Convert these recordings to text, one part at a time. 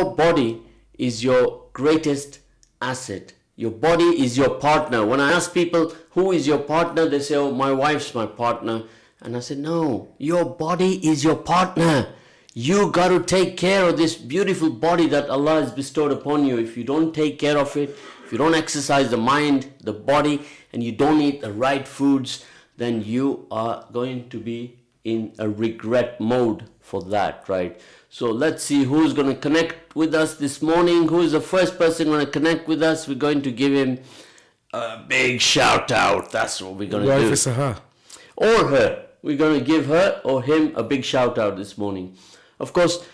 your body is your greatest asset. Your body is your partner. When I ask people, who is your partner? They say, oh, my wife's my partner. And I said, no, your body is your partner. You got to take care of this beautiful body that Allah has bestowed upon you. If you don't take care of it, if you don't exercise the mind, the body, and you don't eat the right foods, then you are going to be in a regret mode for that, right? So let's see who's going to connect with us this morning. Who is the first person going to connect with us? We're going to give him a big shout out. That's what we're going to do. If it's a her. Or her. We're going to give her or him a big shout out this morning. Of course,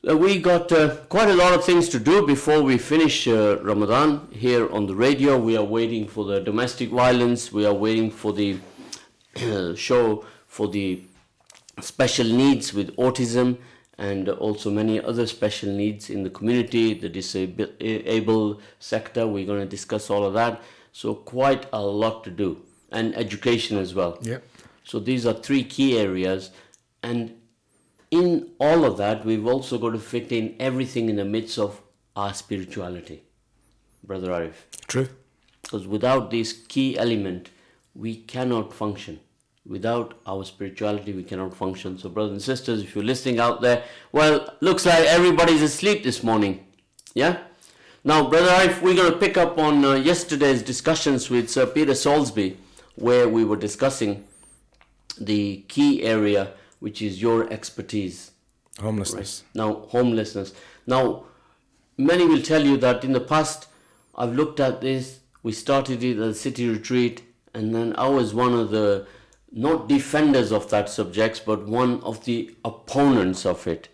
we got quite a lot of things to do before we finish Ramadan here on the radio. We are waiting for the domestic violence. We are waiting for the show for the special needs with autism and also many other special needs in the community, the disabled sector. We're going to discuss all of that. So quite a lot to do. And education as well. Yeah. So these are three key areas. And in all of that, we've also got to fit in everything in the midst of our spirituality. Brother Arif. True. Because without this key element, we cannot function. Without our spirituality, we cannot function. So brothers and sisters, if you're listening out there, well, looks like everybody's asleep this morning. Yeah? Now, Brother Arif, we're going to pick up on yesterday's discussions with Sir Peter Soulsby, where we were discussing the key area, which is your expertise. Homelessness. Right? Now, homelessness. Now, many will tell you that in the past, I've looked at this, we started it at a city retreat, and then I was one of the not defenders of that subject, but one of the opponents of it,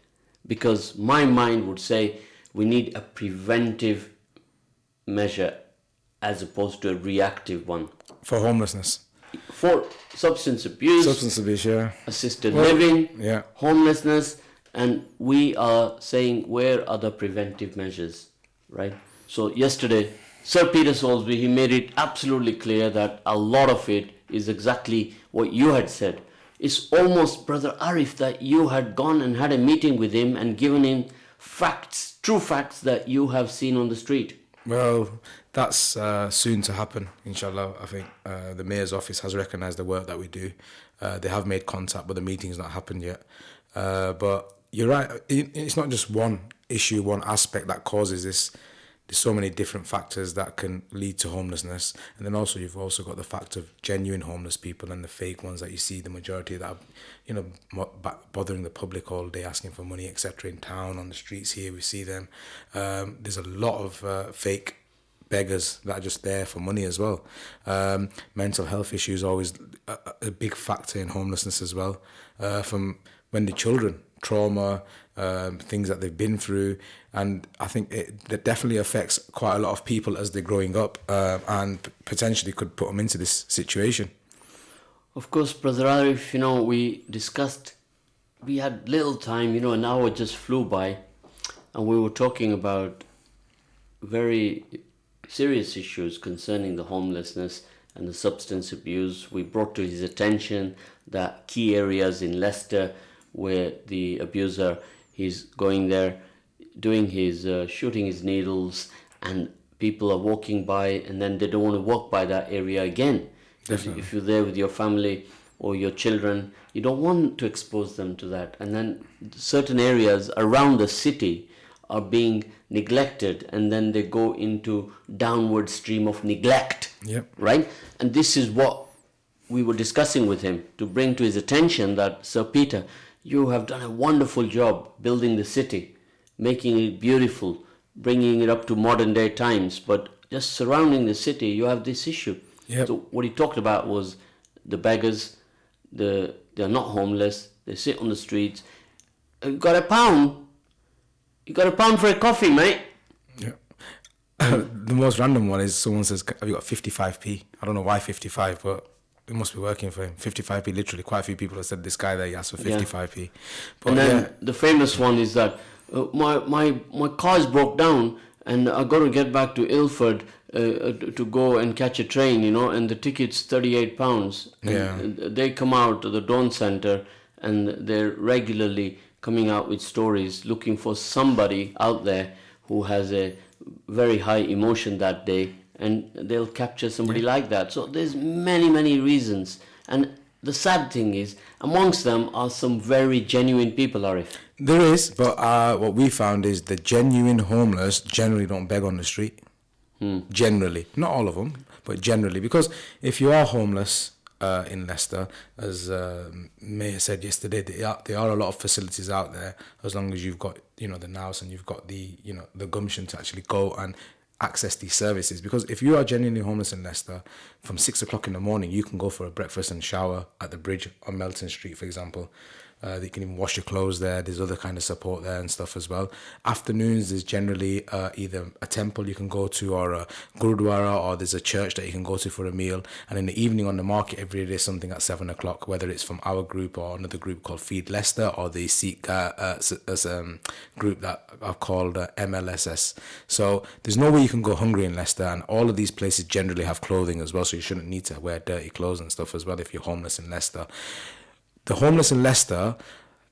because my mind would say we need a preventive measure as opposed to a reactive one. For homelessness. For substance abuse, Yeah. assisted living, Yeah. homelessness, and we are saying where are the preventive measures, right? So yesterday, Sir Peter Soulsby, he made it absolutely clear that a lot of it is exactly what you had said. It's almost, Brother Arif, that you had gone and had a meeting with him and given him facts, true facts that you have seen on the street. Well, that's soon to happen, inshallah. I think the Mayor's office has recognised the work that we do. They have made contact, but the meeting's not happened yet. But you're right, it's not just one issue, one aspect that causes this. There's so many different factors that can lead to homelessness. And then also you've also got the fact of genuine homeless people and the fake ones that you see, the majority that are, bothering the public all day, asking for money, etc. In town, on the streets here, we see them. There's a lot of fake beggars that are just there for money as well. Mental health issues are always a big factor in homelessness as well. From when the children, trauma, things that they've been through, and I think that definitely affects quite a lot of people as they're growing up, and potentially could put them into this situation. Of course, Brother Arif, we discussed, we had little time, an hour just flew by, and we were talking about very serious issues concerning the homelessness and the substance abuse. We brought to his attention the key areas in Leicester where the abuser, he's going there, doing his, shooting his needles, and people are walking by and then they don't want to walk by that area again. Definitely. If you're there with your family or your children, you don't want to expose them to that. And then certain areas around the city are being neglected, and then they go into downward stream of neglect. Yep. Right? And this is what we were discussing with him, to bring to his attention that, Sir Peter, you have done a wonderful job building the city, making it beautiful, bringing it up to modern day times, but just surrounding the city, you have this issue. Yep. So what he talked about was the beggars, they're not homeless, they sit on the streets. You got £1? You got £1 for a coffee, mate? Yeah. The most random one is someone says, have you got 55p? I don't know why 55, but it must be working for him. 55p, literally, quite a few people have said this guy there, he asked for 55p. But and then the famous one is that my car's broke down and I got to get back to Ilford to go and catch a train, and the ticket's £38. And they come out to the Dawn Centre and they're regularly coming out with stories, looking for somebody out there who has a very high emotion that day, and they'll capture somebody like that. So there's many reasons, and the sad thing is, amongst them are some very genuine people, Arif. There is, but what we found is the genuine homeless generally don't beg on the street. Generally, not all of them, but generally, because if you are homeless in Leicester, as Mayor said yesterday, there are a lot of facilities out there, as long as you've got, you know, the nous and you've got the, you know, the gumption to actually go and access these services. Because if you are genuinely homeless in Leicester, from 6 o'clock in the morning, you can go for a breakfast and shower at the bridge on Melton Street, for example. You can even wash your clothes there. There's other kind of support there and stuff as well. Afternoons, there's generally either a temple you can go to, or a gurudwara, or there's a church that you can go to for a meal. And in the evening on the market, every day there's something at 7 o'clock, whether it's from our group or another group called Feed Leicester, or the Sikh group that I've called MLSS. So there's no way you can go hungry in Leicester, and all of these places generally have clothing as well, so you shouldn't need to wear dirty clothes and stuff as well if you're homeless in Leicester. The homeless in Leicester,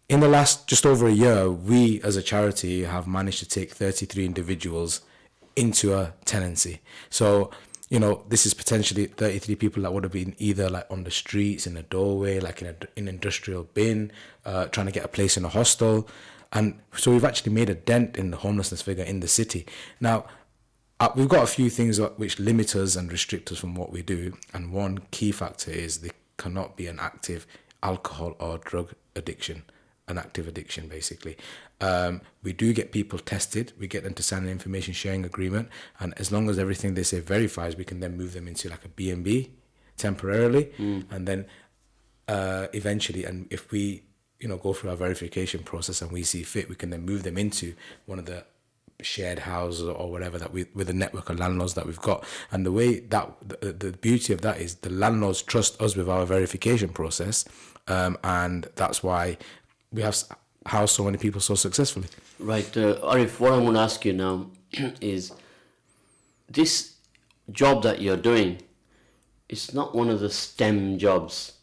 in the last just over a year, we as a charity have managed to take 33 individuals into a tenancy. So, you know, this is potentially 33 people that would have been either like on the streets, in a doorway, like in an industrial bin, trying to get a place in a hostel. And so we've actually made a dent in the homelessness figure in the city. Now, we've got a few things which limit us and restrict us from what we do. And one key factor is there cannot be an active alcohol or drug addiction, an active addiction basically. We do get people tested, we get them to sign an information sharing agreement, and as long as everything they say verifies, we can then move them into like a B&B temporarily, and then eventually, and if we, you know, go through our verification process and we see fit, we can then move them into one of the shared houses or whatever that we, with a network of landlords that we've got. And the way that the beauty of that is the landlords trust us with our verification process, and that's why we have housed so many people so successfully. Right, Arif, what I'm going to ask you now is, this job that you're doing, it's not one of the STEM jobs.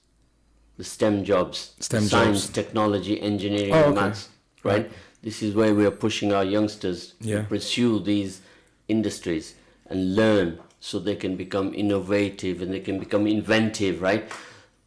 The STEM jobs, science, technology, engineering, maths, right? This is where we are pushing our youngsters to pursue these industries and learn, so they can become innovative and they can become inventive, right?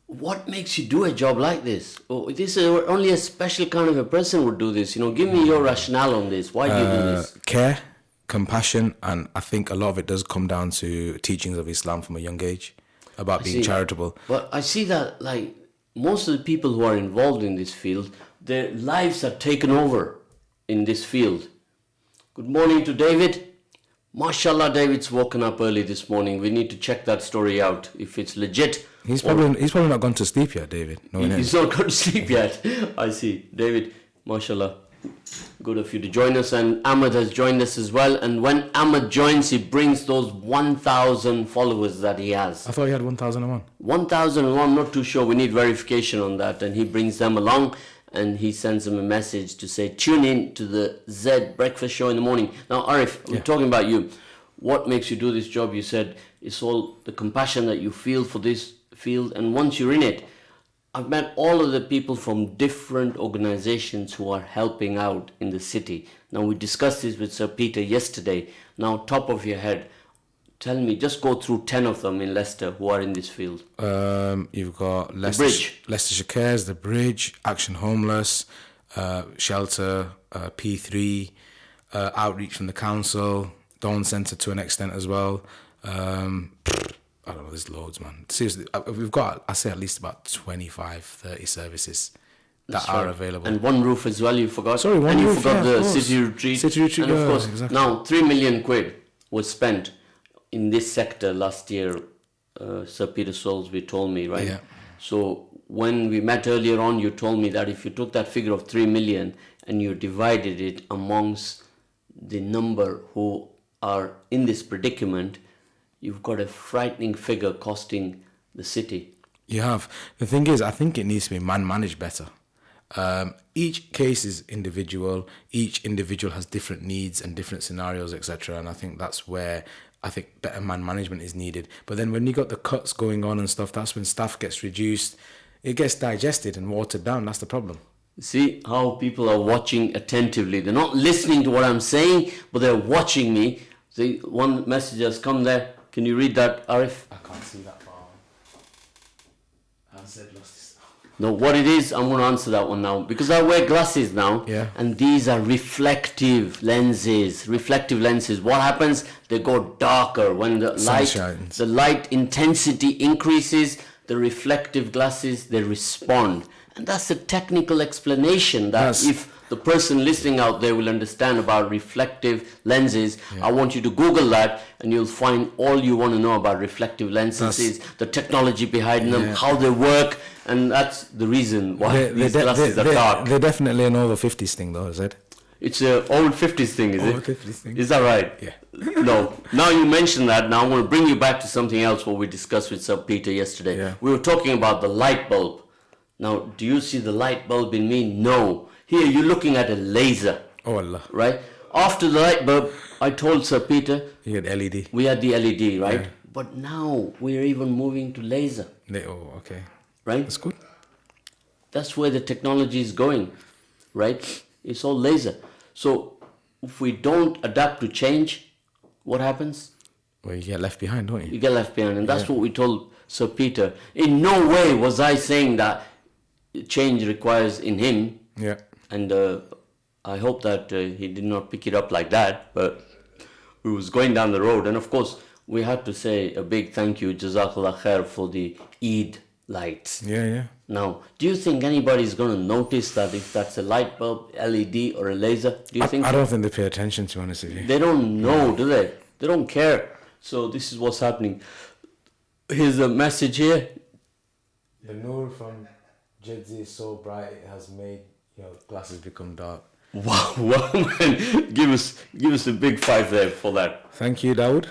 What makes you do a job like this? Oh, this is only a special kind of a person would do this. You know, give me your rationale on this. Why do you do this? Care, compassion, and I think a lot of it does come down to teachings of Islam from a young age about being charitable. But I see that, like, most of the people who are involved in this field, their lives are taken over in this field. Good morning to David. Mashallah, David's woken up early this morning. We need to check that story out if it's legit. He's probably not gone to sleep yet, David. He's not gone to sleep yet. I see. David, mashallah, good of you to join us. And Ahmed has joined us as well. And when Ahmed joins, he brings those 1,000 followers that he has. I thought he had 1,001. 1,001, I'm not too sure. We need verification on that. And he brings them along, and he sends them a message to say, tune in to the ZED breakfast show in the morning. Now, Arif, we're talking about you. What makes you do this job? You said it's all the compassion that you feel for this field. And once you're in it, I've met all of the people from different organizations who are helping out in the city. Now, we discussed this with Sir Peter yesterday. Now, top of your head, tell me, just go through 10 of them in Leicester who are in this field. You've got Leicestershire Cares, The Bridge, Action Homeless, Shelter, P3, Outreach from the Council, Dawn Centre to an extent as well. I don't know, there's loads, man. Seriously, we've got, I say, at least about 25, 30 services that are available. And One Roof as well, you forgot. Sorry, One Roof, you forgot the City Retreat. City Retreat, and of course, exactly. Now 3 million quid was spent in this sector last year, Sir Peter Soulsby told me, right? Yeah. So when we met earlier on, you told me that if you took that figure of 3 million and you divided it amongst the number who are in this predicament, you've got a frightening figure costing the city. You have. The thing is, I think it needs to be managed better. Each case is individual. Each individual has different needs and different scenarios, etc. And I think that's where I think better management is needed. But then when you got the cuts going on and stuff, that's when staff gets reduced. It gets digested and watered down. That's the problem. See how people are watching attentively. They're not listening to what I'm saying, but they're watching me. See, one message has come there. Can you read that, Arif? I can't see that far. Answered lost this. No, what it is, I'm going to answer that one now. Because I wear glasses now. Yeah. And these are reflective lenses. Reflective lenses. What happens? They go darker when the Shines. light intensity increases. The reflective glasses, they respond. And that's a technical explanation that if the person listening out there will understand about reflective lenses, I want you to Google that and you'll find all you want to know about reflective lenses, the technology behind them, how they work, and that's the reason why these glasses are dark. They're definitely an over 50s thing though, is it? It's an old 50s thing, is it? Old 50s thing. Is that right? Yeah. No. Now you mentioned that, now I'm going to bring you back to something else what we discussed with Sir Peter yesterday. Yeah. We were talking about the light bulb. Now, do you see the light bulb in me? No. Here, you're looking at a laser. Oh Allah. Right? After the light bulb, I told Sir Peter, You had LED. we had the LED, right? Yeah. But now, we're even moving to laser. Oh, okay. Right? That's good. That's where the technology is going. Right? It's all laser. So, if we don't adapt to change, what happens? Well, you get left behind, don't You you? get left behind. And that's what we told Sir Peter. In no way was I saying that change requires in him, Yeah. and I hope that he did not pick it up like that, but we was going down the road, and of course we had to say a big thank you, Jazakallah khair, for the Eid lights. Yeah, yeah. Now, do you think anybody's going to notice that if that's a light bulb, LED or a laser? Do you think I don't think they pay attention, to be honest with you. they don't know, do they? They don't care. So this is what's happening. Here's a message here. The nur from ZED is so bright it has made your glasses become dark. Wow, wow, man. Give us a big five there for that. Thank you, Dawood.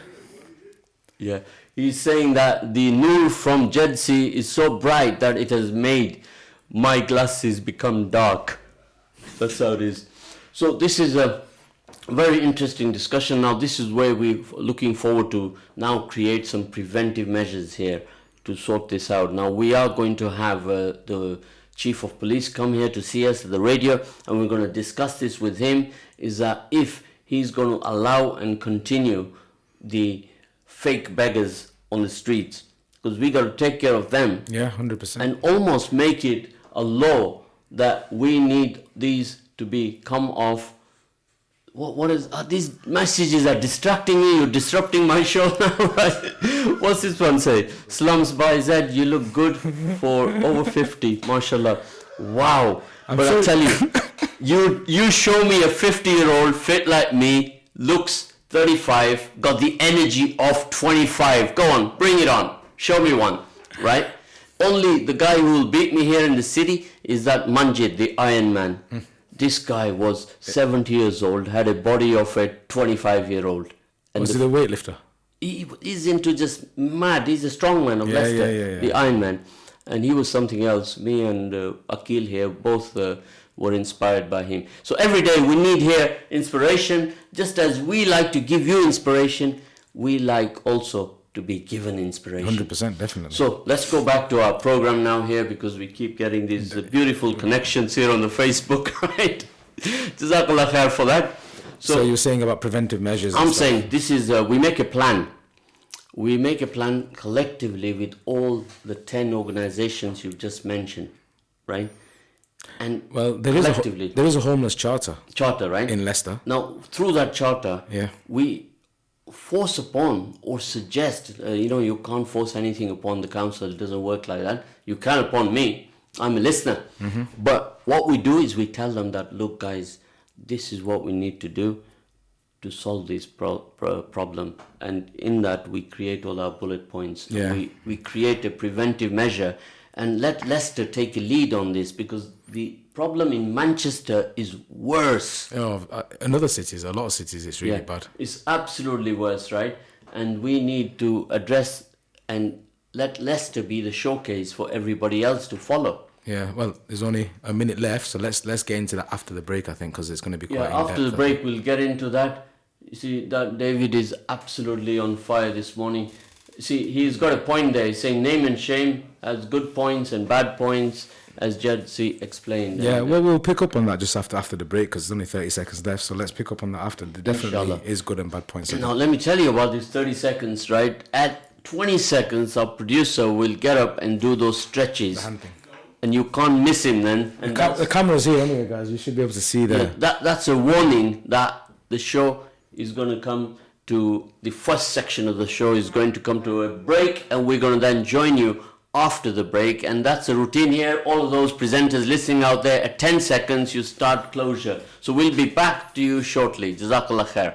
Yeah. He's saying that the nur from ZED is so bright that it has made my glasses become dark. That's how it is. So this is a very interesting discussion. Now this is where we're looking forward to now create some preventive measures here to sort this out. Now we are going to have the Chief of Police come here to see us at the radio, and we're going to discuss this with him, is that if he's going to allow and continue the fake beggars on the streets, because we got to take care of them. Yeah, 100%. And almost make it a law that we need these to be come off. What is these messages are distracting me? You're disrupting my show now, right? What's this one say? Slums by Zed, you look good for over 50, mashallah. Wow. But I tell you, you show me a 50-year-old fit like me, looks 35, got the energy of 25. Go on, bring it on. Show me one, right? Only the guy who will beat me here in the city is that Manjid, the Iron Man. This guy was 70 years old, had a body of a 25-year-old. And Was he the weightlifter? he's into just mad. He's a strongman of Yeah, Leicester, yeah. the Iron Man. And he was something else. Me and Akil here both were inspired by him. So every day we need here inspiration. Just as we like to give you inspiration, we like also to be given inspiration. 100%, definitely. So let's go back to our program now here, because we keep getting these beautiful connections here on the Facebook, right? Jazakallah khair for that. So you're saying about preventive measures? I'm saying this is, we make a plan. We make a plan collectively with all the 10 organizations you've just mentioned, right? And Well, there collectively, is a homeless charter charter, right? in Leicester. Now, through that charter, Yeah. we force upon or suggest, you can't force anything upon the council. It doesn't work like that. You can upon me. I'm a listener. But what we do is we tell them that, look, guys, this is what we need to do to solve this problem. And in that, we create all our bullet points. Yeah. We create a preventive measure and let Leicester take a lead on this, because the problem in Manchester is worse. In other cities, a lot of cities, it's really bad. It's absolutely worse, right? And we need to address and let Leicester be the showcase for everybody else to follow. Yeah, well, there's only a minute left, so let's get into that after the break, I think, because it's going to be quite Yeah, after in-depth, the break, we'll get into that. You see, that David is absolutely on fire this morning. see, he's got a point there. He's saying name and shame has good points and bad points, as Jed explained. Yeah, And, well, we'll pick up on that just after the break because there's only 30 seconds left. So let's pick up on that after. There definitely Inshallah. is good and bad points. in Now, it. let me tell you about these 30 seconds, right? At 20 seconds, our producer will get up and do those stretches. The hand thing. And you can't miss him then. And The camera's here anyway, guys. You should be able to see there. that's a warning that the show is going to come to, the first section of the show is going to come to a break, and we're going to then join you after the break. And that's a routine here. All of those presenters listening out there, at 10 seconds you start closure. So we'll be back to you shortly. Jazakallah khair.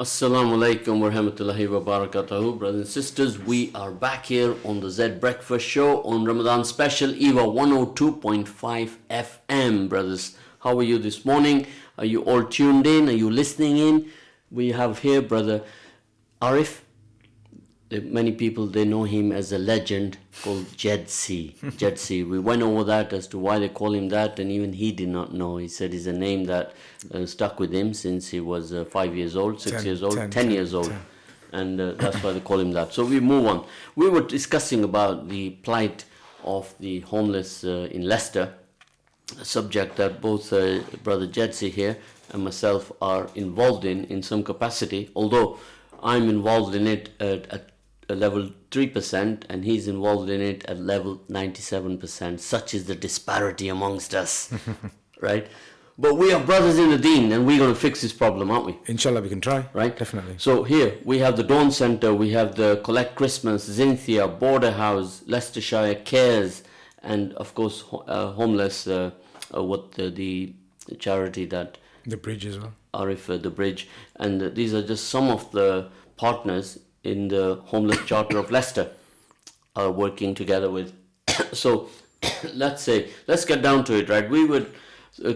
Assalamu alaikum wa rahmatullahi wa barakatuhu. Brothers and sisters, we are back here on the ZED Breakfast Show on Ramadan special EVA 102.5 FM. Brothers, how are you this morning? Are you all tuned in? Are you listening in? We have here Brother Arif. Many people, they know him as a legend called ZED. ZED. We went over that as to why they call him that, and even he did not know. He said it's a name that stuck with him since he was 5 years old, 6 years old, 10 years old. 10. And that's why they call him that. So we move on. We were discussing about the plight of the homeless in Leicester, a subject that both Brother ZED here and myself are involved in some capacity, although I'm involved in it at level 3% and he's involved in it at level 97%. Such is the disparity amongst us, right? But we are brothers in the deen and we're going to fix this problem, aren't we? Inshallah, we can try. Right? Definitely. So here we have the Dawn Centre, we have the Collect Christmas, Zinthia, Border House, Leicestershire Cares, and of course homeless, the charity that... The Bridge as well. Arif, the Bridge. And these are just some of the partners in the Homeless Charter of Leicester are working together with. So let's get down to it, right? We were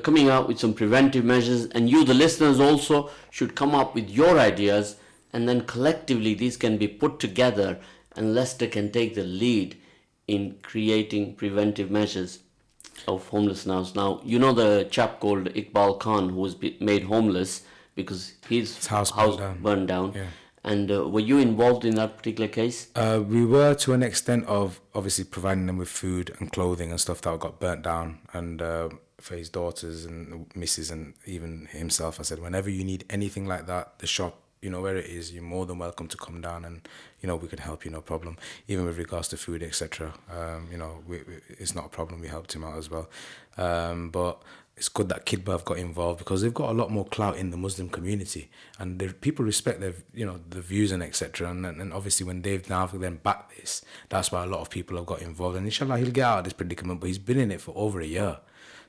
coming out with some preventive measures, and you, the listeners, also should come up with your ideas, and then collectively these can be put together, and Leicester can take the lead in creating preventive measures of homelessness. Now, you know the chap called Iqbal Khan who was made homeless because his house burned down. Yeah. And were you involved in that particular case? We were, to an extent of obviously providing them with food and clothing and stuff that got burnt down. And for his daughters and missus and even himself, I said, whenever you need anything like that, the shop, you know where it is, you're more than welcome to come down and, you know, we can help you, no problem. Even with regards to food, etc. You know, it's not a problem. We helped him out as well. But it's good that Kidbirth got involved because they've got a lot more clout in the Muslim community and people respect their, you know, the views and etc. And obviously when they've now then backed this, that's why a lot of people have got involved. And inshallah, he'll get out of this predicament, but he's been in it for over a year.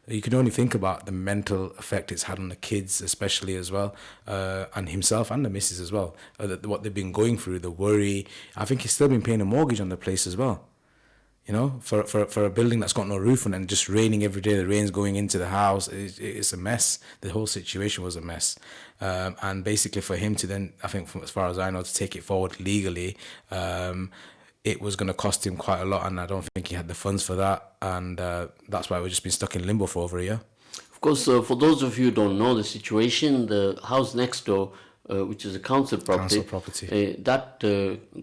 You can only think about the mental effect it's had on the kids, especially as well, and himself and the missus as well. What they've been going through, the worry. I think he's still been paying a mortgage on the place as well. You know, for a building that's got no roof on and just raining every day, the rain's going into the house, it's a mess. The whole situation was a mess. And basically for him to then, I think from as far as I know, to take it forward legally, it was going to cost him quite a lot, and I don't think he had the funds for that, and that's why we've just been stuck in limbo for over a year. Of course, for those of you who don't know the situation, the house next door, which is a council property. That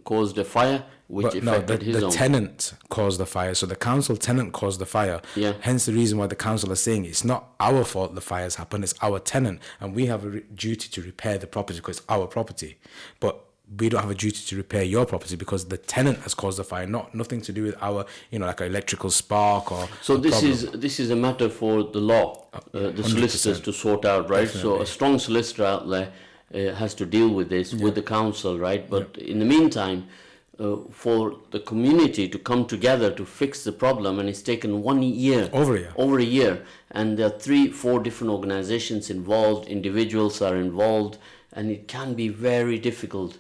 caused a fire, which affected his own. The tenant caused the fire, so the council tenant caused the fire. Yeah. Hence the reason why the council is saying it's not our fault the fires happened, it's our tenant, and we have a duty to repair the property because it's our property. But we don't have a duty to repair your property because the tenant has caused the fire, nothing to do with our, you know, like an electrical spark or. So this is a matter for the law, the solicitors to sort out, right? Definitely. So a strong solicitor out there has to deal with this with the council, right? But in the meantime, for the community to come together to fix the problem, and it's taken 1 year, over a year, and there are 3-4 different organizations involved, individuals are involved, and it can be very difficult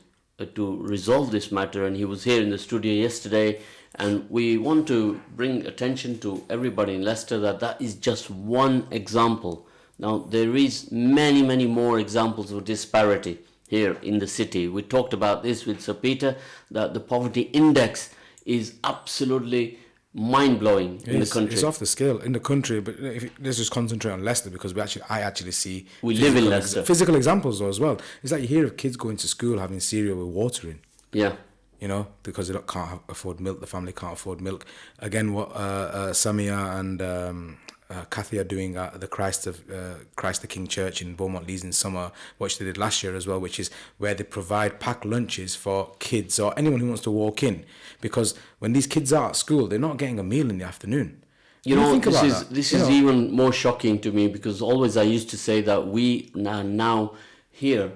to resolve this matter. And he was here in the studio yesterday, and we want to bring attention to everybody in Leicester that is just one example. Now there is many more examples of disparity here in the city. We talked about this with Sir Peter, that the poverty index is absolutely mind-blowing in the country. It's off the scale in the country, but let's just concentrate on Leicester because I actually see we live in Leicester. Physical examples though as well. It's like you hear of kids going to school having cereal with water in. Yeah. You know, because they can't afford milk. The family can't afford milk. Again, what Samia and Kathy are doing at the Christ the King Church in Beaumont Leys in summer, which they did last year as well, which is where they provide packed lunches for kids or anyone who wants to walk in, because when these kids are at school, they're not getting a meal in the afternoon. You know, this is even more shocking to me, because always I used to say that we now here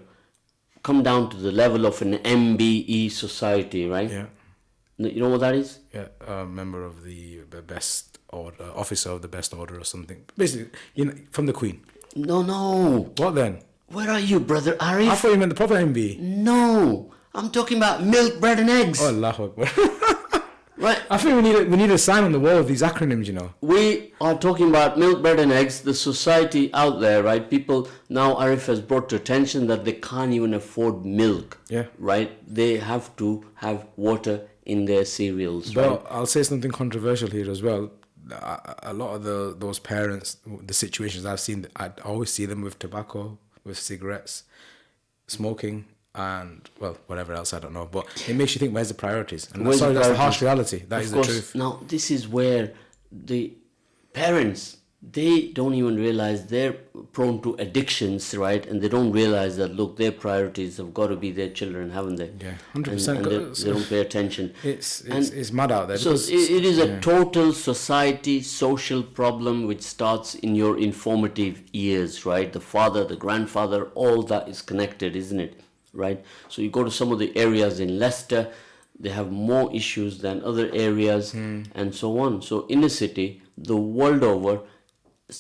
come down to the level of an MBE society, right? Yeah. You know what that is? Yeah, member of the best officer of the best order or something. Basically, you know, from the Queen. No. What then? Where are you, brother Arif? I thought you meant the proper MB. No, I'm talking about milk, bread and eggs. Oh, Allahu Akbar. Right. I think we need a sign on the wall of these acronyms, you know. We are talking about milk, bread and eggs, the society out there, right? People, now Arif has brought to attention that they can't even afford milk. Yeah. Right? They have to have water in their cereals, But right? I'll say something controversial here as well. A lot of those parents, the situations I've seen, I always see them with tobacco, with cigarettes, smoking, and, well, whatever else, I don't know. But it makes you think, where's the priorities? And Where's the that's the priorities? harsh reality. That is Of course, the truth. now this is where the parents, they don't even realize they're prone to addictions, right? And they don't realize that, look, their priorities have got to be their children, haven't they? Yeah, 100%. And they don't pay attention. It's mad out there. So it is a total society, social problem which starts in your informative years, right? The father, the grandfather, all that is connected, isn't it? Right? So you go to some of the areas in Leicester, they have more issues than other areas and so on. So inner city, the world over,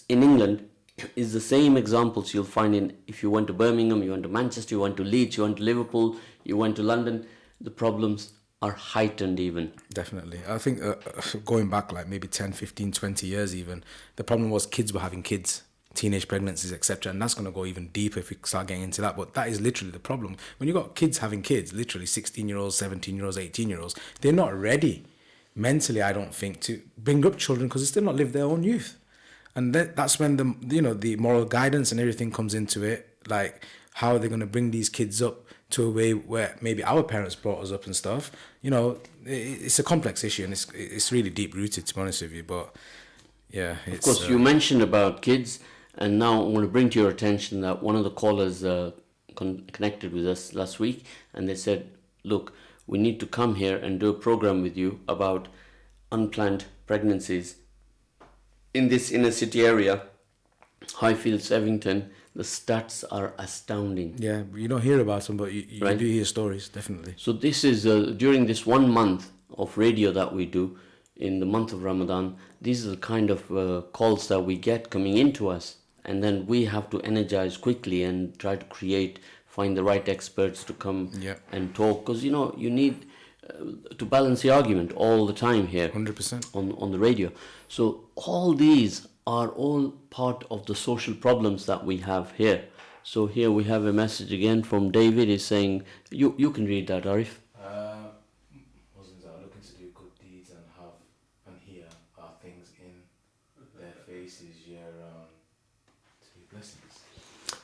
in England, is the same examples you'll find in, if you went to Birmingham, you went to Manchester, you went to Leeds, you went to Liverpool, you went to London, the problems are heightened even. Definitely. I think going back like maybe 10, 15, 20 years even, the problem was kids were having kids, teenage pregnancies, etc. And that's going to go even deeper if we start getting into that. But that is literally the problem. When you got kids having kids, literally 16-year-olds, 17-year-olds, 18-year-olds, they're not ready mentally, I don't think, to bring up children because they still not lived their own youth. And that's when the moral guidance and everything comes into it. Like, how are they going to bring these kids up to a way where maybe our parents brought us up and stuff? You know, it's a complex issue and it's really deep rooted, to be honest with you. But yeah, Of course, you mentioned about kids, and now I want to bring to your attention that one of the callers connected with us last week, and they said, look, we need to come here and do a program with you about unplanned pregnancies in this inner city area, Highfields, Evington. The stats are astounding. Yeah, you don't hear about them, but you Right. do hear stories, definitely. So this is during this 1 month of radio that we do in the month of Ramadan. These are the kind of calls that we get coming into us, and then we have to energize quickly and try to find the right experts to come Yeah. and talk, because you need to balance the argument all the time here 100%. on the radio. So all these are all part of the social problems that we have here. So here we have a message again from David. He's saying, you can read that, Arif. Muslims are looking to do good deeds and here are things in their faces year round to be blessings.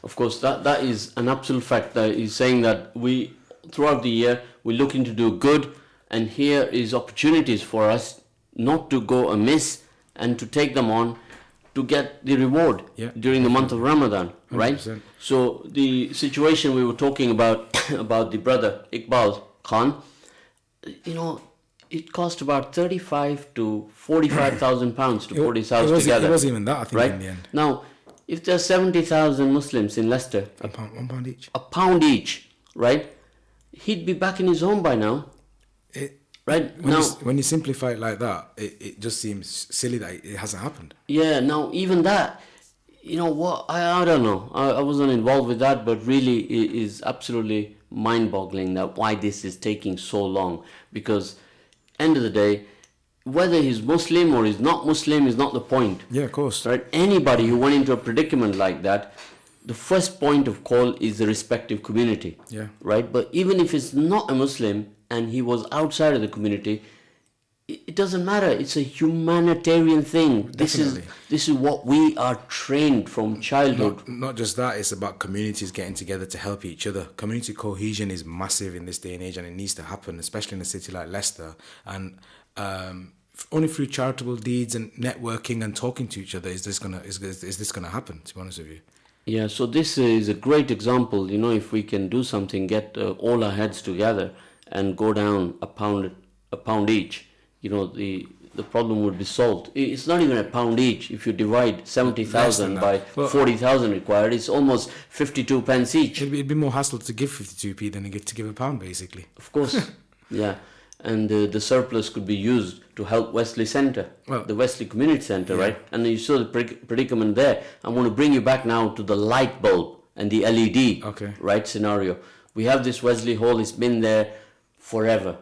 Of course, that is an absolute fact. That he's saying that we, throughout the year, we're looking to do good, and here is opportunities for us not to go amiss and to take them on to get the reward during the month of Ramadan, right? 100%. So the situation we were talking about about the brother Iqbal Khan, it cost about 35 to 45,000 pounds to put his house together. It wasn't even that, I think, right? in the end. Now, if there's 70,000 Muslims in Leicester, £1 each. a pound each, right? He'd be back in his home by now. Right now, When you simplify it like that, it just seems silly that it hasn't happened. yeah. Now, even that, what? I don't know. I wasn't involved with that, but really, it is absolutely mind-boggling that why this is taking so long. Because, end of the day, whether he's Muslim or he's not Muslim is not the point. Yeah, of course. Right? Anybody who went into a predicament like that, the first point of call is the respective community. Yeah. Right? But even if it's not a Muslim and he was outside of the community, it doesn't matter. It's a humanitarian thing. Definitely. This is what we are trained from childhood. Not just that, it's about communities getting together to help each other. Community cohesion is massive in this day and age, and it needs to happen, especially in a city like Leicester. And only through charitable deeds and networking and talking to each other is this gonna happen, to be honest with you. Yeah, so this is a great example. If we can do something, get all our heads together and go down a pound each, the problem would be solved. It's not even a pound each. If you divide 70,000 by 40,000 required, it's almost 52 pence each. It'd be more hassle to give 52p than to give £1, basically. Of course, yeah. And the surplus could be used to help Wesley Centre, the Wesley Community Centre, right? And you saw the predicament there. I want to bring you back now to the light bulb and the LED, Okay. right, scenario. We have this Wesley Hall, it's been there forever,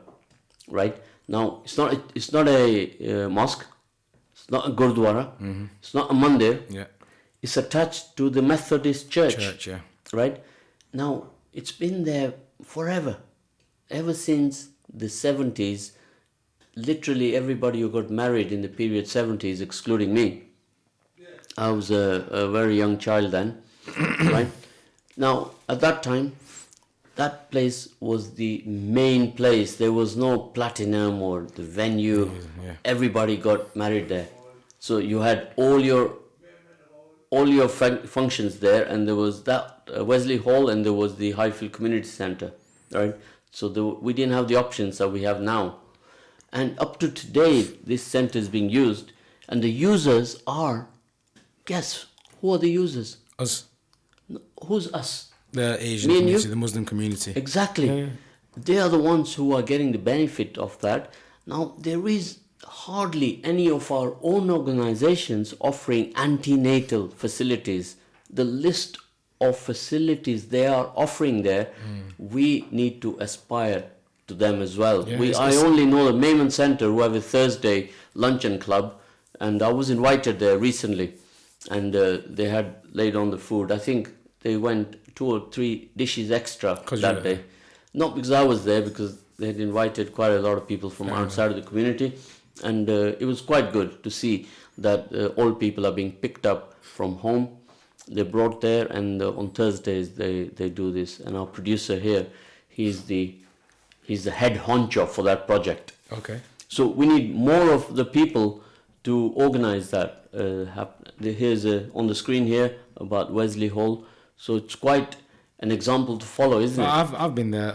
right? Now, it's not a mosque, it's not a gurdwara, it's not a mandir, Yeah. it's attached to the Methodist church. Church, yeah. Right? Now, it's been there forever. Ever since the 70s, literally everybody who got married in the period 70s, excluding me. I was a very young child then, right? Now, at that time, that place was the main place. There was no platinum or the venue. Yeah. Everybody got married there. So you had all your functions there, and there was that Wesley Hall, and there was the Highfield Community Centre, right? So we didn't have the options that we have now. And up to today, this centre is being used, and the users are, guess, who are the users? Us. Who's us? The Asian Me and community, you? the Muslim community. Exactly. Yeah. They are the ones who are getting the benefit of that. Now, there is hardly any of our own organizations offering antenatal facilities. The list of facilities they are offering there, we need to aspire to them as well. Yeah, I only know the Mayman Center, who have a Thursday luncheon club, and I was invited there recently, and they had laid on the food. I think they went 2 or 3 dishes extra that day. Not because I was there, because they had invited quite a lot of people from outside of the community, and it was quite good to see that all people are being picked up from home. They brought there, and on Thursdays they do this. And our producer here, he's the head honcho for that project. Okay. So we need more of the people to organize that. Here's on the screen here about Wesley Hall. So it's quite an example to follow, isn't it? I've been there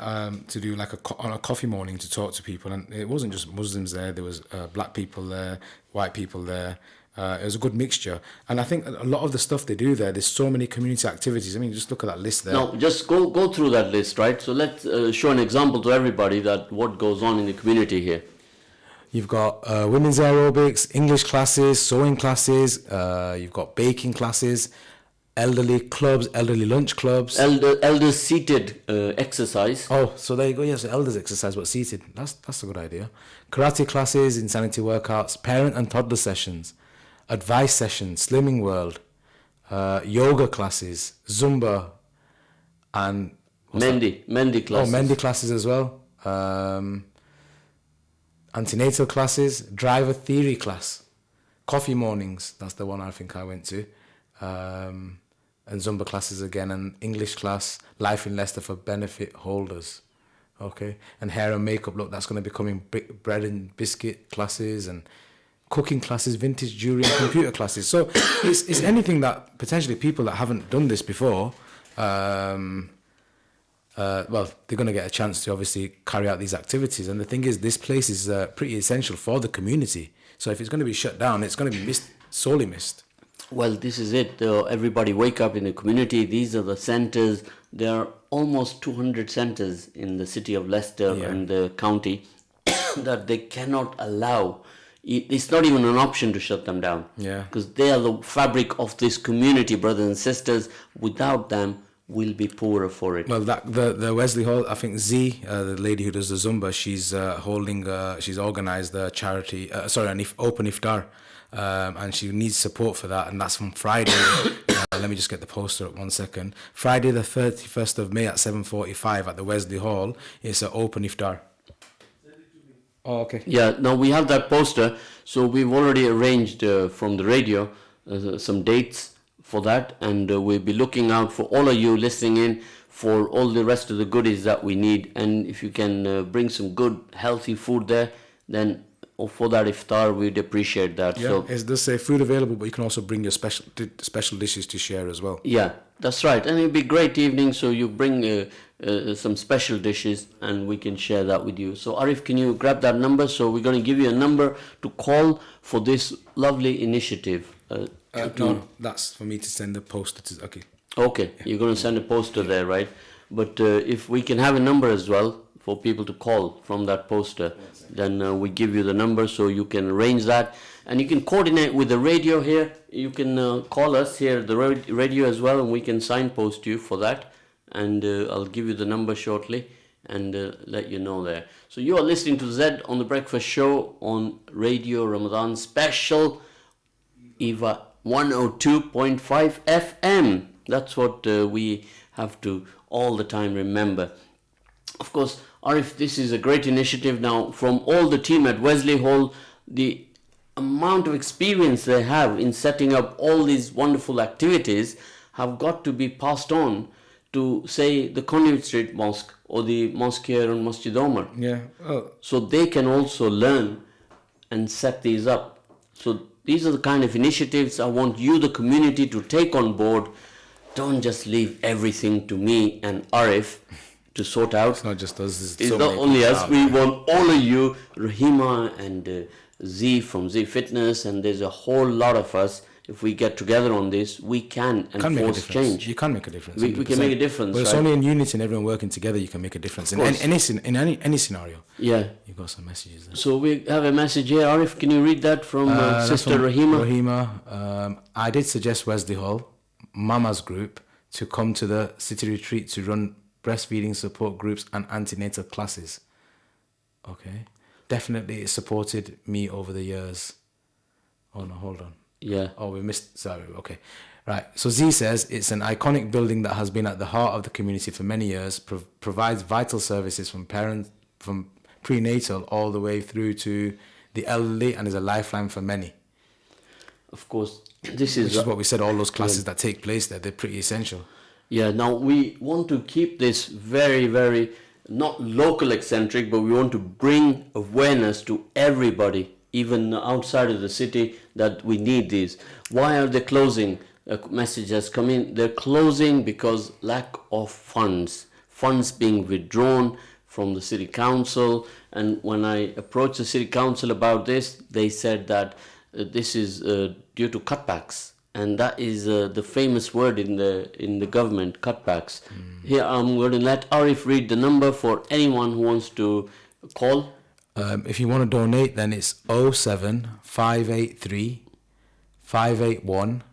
to do like on a coffee morning to talk to people, and it wasn't just Muslims there. There was black people there, white people there. It was a good mixture, and I think a lot of the stuff they do there. There's so many community activities. I mean, just look at that list there. Now, just go through that list, right? So let's show an example to everybody that what goes on in the community here. You've got women's aerobics, English classes, sewing classes. You've got baking classes, elderly clubs, elderly lunch clubs. Elders seated exercise. Oh, so there you go. Yes, elders exercise, but seated. That's a good idea. Karate classes, insanity workouts, parent and toddler sessions, advice sessions, slimming world, yoga classes, Zumba, and Mendi classes. Oh, Mendi classes as well. Antenatal classes, driver theory class, coffee mornings. That's the one I think I went to. And Zumba classes again, and English class, life in Leicester for benefit holders. Okay, and hair and makeup. Look, that's going to be coming. Bread and biscuit classes and cooking classes, vintage jewelry and computer classes. So it's anything that potentially people that haven't done this before, well, they're going to get a chance to obviously carry out these activities. And the thing is, this place is pretty essential for the community. So if it's going to be shut down, it's going to be sorely missed. Well, this is it. Everybody wake up in the community. These are the centres. There are almost 200 centres in the city of Leicester and the county that they cannot allow. It's not even an option to shut them down. Yeah. Because they are the fabric of this community, brothers and sisters. Without them, we'll be poorer for it. Well, the Wesley Hall, I think Z, the lady who does the Zumba, she's she's organised a charity, an open iftar. And she needs support for that, and that's from Friday. Let me just get the poster up 1 second. Friday the 31st of May at 7:45 at the Wesley Hall. It's an open iftar. Oh, okay. Yeah, now we have that poster, so we've already arranged from the radio some dates for that, and we'll be looking out for all of you listening in for all the rest of the goodies that we need. And if you can bring some good, healthy food there, then for that iftar, we'd appreciate that. Yeah, so, it does say food available, but you can also bring your special dishes to share as well. Yeah, that's right. And it'll be a great evening, so you bring some special dishes and we can share that with you. So Arif, can you grab that number? So we're going to give you a number to call for this lovely initiative. No, that's for me to send the poster to. Okay. Okay, you're going to send a poster there, right? But if we can have a number as well for people to call from that poster, then we give you the number so you can arrange that. And you can coordinate with the radio here. You can call us here, the radio as well, and we can signpost you for that. And I'll give you the number shortly and let you know there. So you are listening to Zed on the Breakfast Show on Radio Ramadan Special EAVA 102.5 FM. That's what we have to all the time remember. Of course, Arif, this is a great initiative now from all the team at Wesley Hall. The amount of experience they have in setting up all these wonderful activities have got to be passed on to, say, the Conduit Street Mosque or the mosque here on Masjid Omar. Yeah. So they can also learn and set these up. So these are the kind of initiatives I want you, the community, to take on board. Don't just leave everything to me and Arif to sort out. It's not just us. It's not only us. We want all of you, Rahima and Z from Z Fitness, and there's a whole lot of us. If we get together on this, we can enforce change. You can make a difference. We can make a difference. But it's only in unity and everyone working together you can make a difference. In any scenario. Yeah. You've got some messages there. So we have a message here. Arif, can you read that from Sister Rahima? Rahima, I did suggest Wesley Hall, Mama's group, to come to the city retreat to run breastfeeding support groups and antenatal classes. Okay. Definitely it supported me over the years. Oh no, hold on. Yeah. Oh, we missed. Sorry. Okay. Right. So Z says it's an iconic building that has been at the heart of the community for many years, provides vital services from prenatal all the way through to the elderly, and is a lifeline for many. Of course, this is what we said, all those classes that take place there, they're pretty essential. Yeah, now we want to keep this very, very, not local eccentric, but we want to bring awareness to everybody, even outside of the city, that we need these. Why are they closing? A message has come in. They're closing because lack of funds being withdrawn from the city council. And when I approached the city council about this, they said that this is due to cutbacks. And that is the famous word in the government, cutbacks. Here I'm going to let Arif read the number for anyone who wants to call. If you want to donate, then it's 07 583 581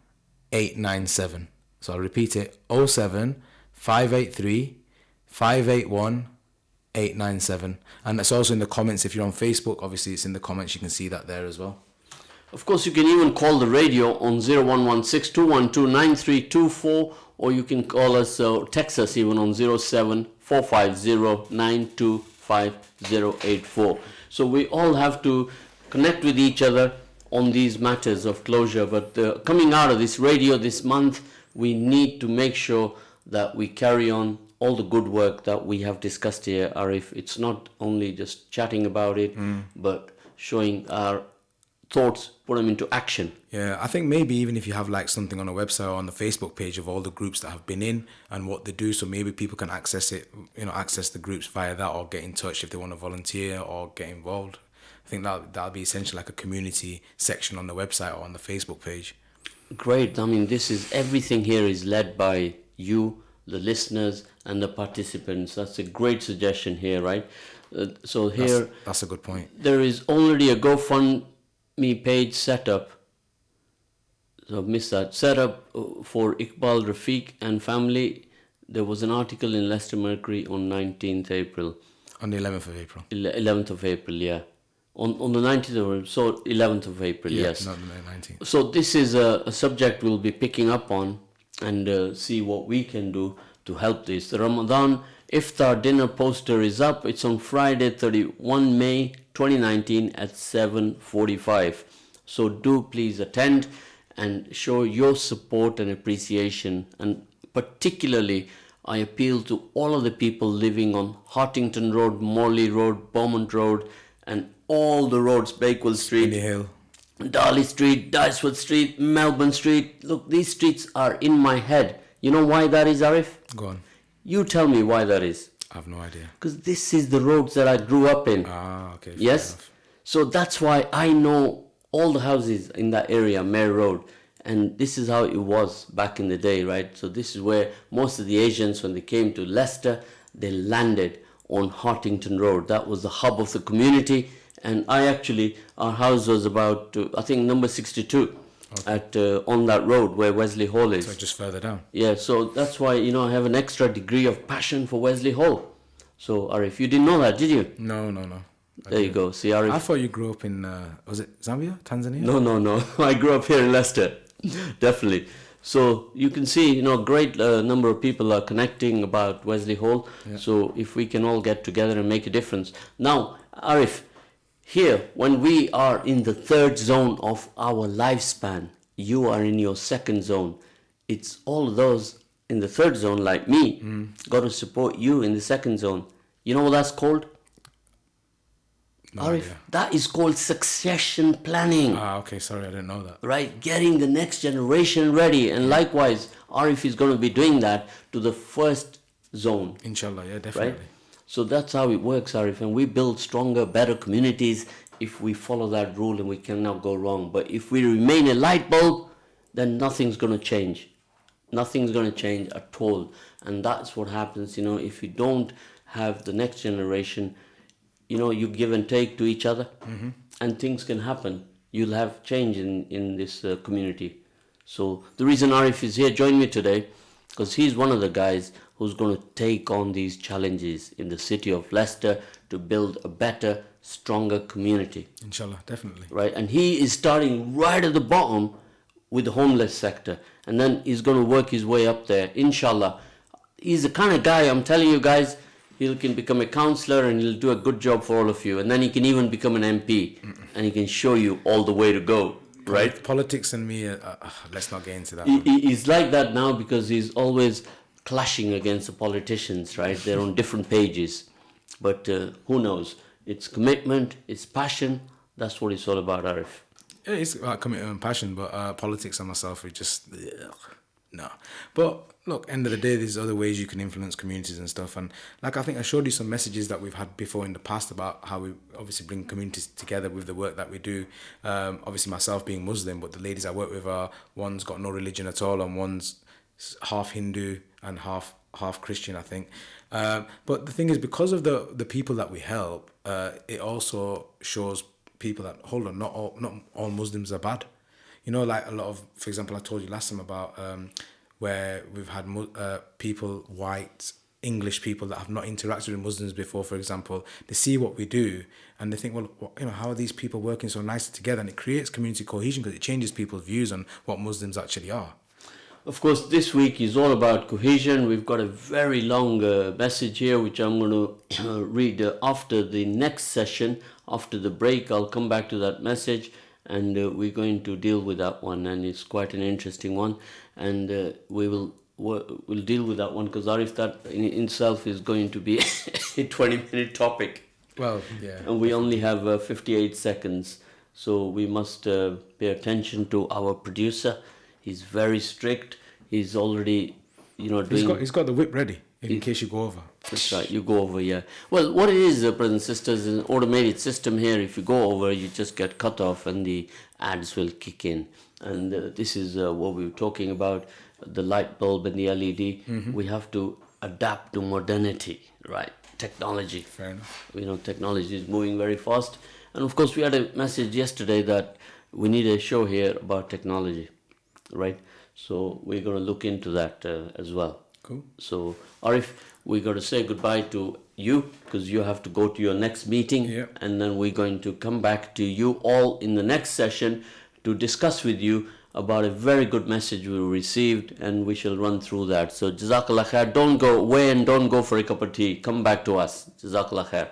897. So I'll repeat it, 07 583 581 897. And it's also in the comments. If you're on Facebook, obviously it's in the comments. You can see that there as well. Of course, you can even call the radio on 0116 212 9324, or you can call us, text us even on 07 450 925084. So we all have to connect with each other on these matters of closure. But coming out of this radio this month, we need to make sure that we carry on all the good work that we have discussed here, Arif. It's not only just chatting about it, but showing our thoughts, put them into action. Yeah, I think maybe even if you have like something on a website or on the Facebook page of all the groups that have been in and what they do, so maybe people can access it, access the groups via that, or get in touch if they want to volunteer or get involved. I think that'll be essential, like a community section on the website or on the Facebook page. Great. I mean, everything here is led by you, the listeners, and the participants. That's a great suggestion here, right? So here, that's a good point. There is already a GoFundMe page set up. So I've missed that. Set up for Iqbal Rafiq and family. There was an article in Leicester Mercury on 19th April. On the 11th of April. 11th of April, yeah. On the 19th of April, so 11th of April, yeah, yes. Not the 19th. So this is a subject we'll be picking up on and see what we can do to help this. The Ramadan Iftar dinner poster is up. It's on Friday, 31 May 2019 at 7:45. So do please attend and show your support and appreciation. And particularly, I appeal to all of the people living on Hartington Road, Morley Road, Beaumont Road, and all the roads, Bakewell Street, Spinney Hill, Darley Street, Diceford Street, Melbourne Street. Look, these streets are in my head. You know why that is, Arif? Go on. You tell me why that is. I have no idea. Because this is the roads that I grew up in. Ah, okay. Yes? So that's why I know all the houses in that area, Mare Road. And this is how it was back in the day, right? So this is where most of the Asians, when they came to Leicester, they landed on Hartington Road. That was the hub of the community. And I actually, our house was about, I think, number 62 at on that road where Wesley Hall is. So just further down. Yeah, so that's why, I have an extra degree of passion for Wesley Hall. So, Arif, you didn't know that, did you? No. There you go. See, Arif. I thought you grew up in, was it Zambia? Tanzania? No. I grew up here in Leicester. Definitely. So you can see, great number of people are connecting about Wesley Hall. Yeah. So if we can all get together and make a difference. Now, Arif, here, when we are in the third zone of our lifespan, you are in your second zone. It's all those in the third zone, like me, got to support you in the second zone. You know what that's called? No Arif, idea. that is called succession planning. Okay, sorry, I didn't know that. Right, getting the next generation ready. And likewise, Arif is going to be doing that to the first zone. Inshallah, yeah, definitely. Right? So that's how it works, Arif. And we build stronger, better communities if we follow that rule, and we cannot go wrong. But if we remain a light bulb, then nothing's going to change. Nothing's going to change at all. And that's what happens, if you don't have the next generation, you give and take to each other, and things can happen. You'll have change in this community. So the reason Arif is here, join me today, because he's one of the guys who's going to take on these challenges in the city of Leicester to build a better, stronger community. Inshallah, definitely. Right, and he is starting right at the bottom with the homeless sector, and then he's going to work his way up there, inshallah. He's the kind of guy, I'm telling you guys, he can become a councillor and he'll do a good job for all of you. And then he can even become an MP and he can show you all the way to go, right? Politics and me, let's not get into that. He's like that now because he's always clashing against the politicians, right? They're on different pages. But who knows? It's commitment, it's passion. That's what it's all about, Arif. Yeah, it's about commitment and passion, but politics and myself, we just, no. But look, end of the day, there's other ways you can influence communities and stuff. And like, I think I showed you some messages that we've had before in the past about how we obviously bring communities together with the work that we do. Obviously myself being Muslim, but the ladies I work with are, one's got no religion at all and one's half Hindu and half Christian, I think. But the thing is, because of the people that we help, it also shows people that, hold on, not all Muslims are bad. Like a lot of, for example, I told you last time about where we've had people, white, English people that have not interacted with Muslims before, for example. They see what we do and they think, well, how are these people working so nicely together? And it creates community cohesion because it changes people's views on what Muslims actually are. Of course, this week is all about cohesion. We've got a very long message here, which I'm going to read after the next session. After the break, I'll come back to that message. And we're going to deal with that one, and it's quite an interesting one, and we'll deal with that one because Arif, that in itself is going to be a 20-minute topic. Well, yeah. And we only have 58 seconds, so we must pay attention to our producer. He's very strict. He's already, doing. He's got the whip ready in case you go over. That's right, you go over, yeah. Well, what it is, brothers and sisters, is an automated system here. If you go over, you just get cut off and the ads will kick in. And this is what we were talking about, the light bulb and the LED. We have to adapt to modernity, right? Technology. Fair enough. Technology is moving very fast. And of course, we had a message yesterday that we need a show here about technology, right? So we're going to look into that as well. Cool. So, Arif, we got to say goodbye to you because you have to go to your next meeting. Yeah. And then we're going to come back to you all in the next session to discuss with you about a very good message we received, and we shall run through that. So, Jazakallah khair. Don't go away and don't go for a cup of tea. Come back to us. Jazakallah khair.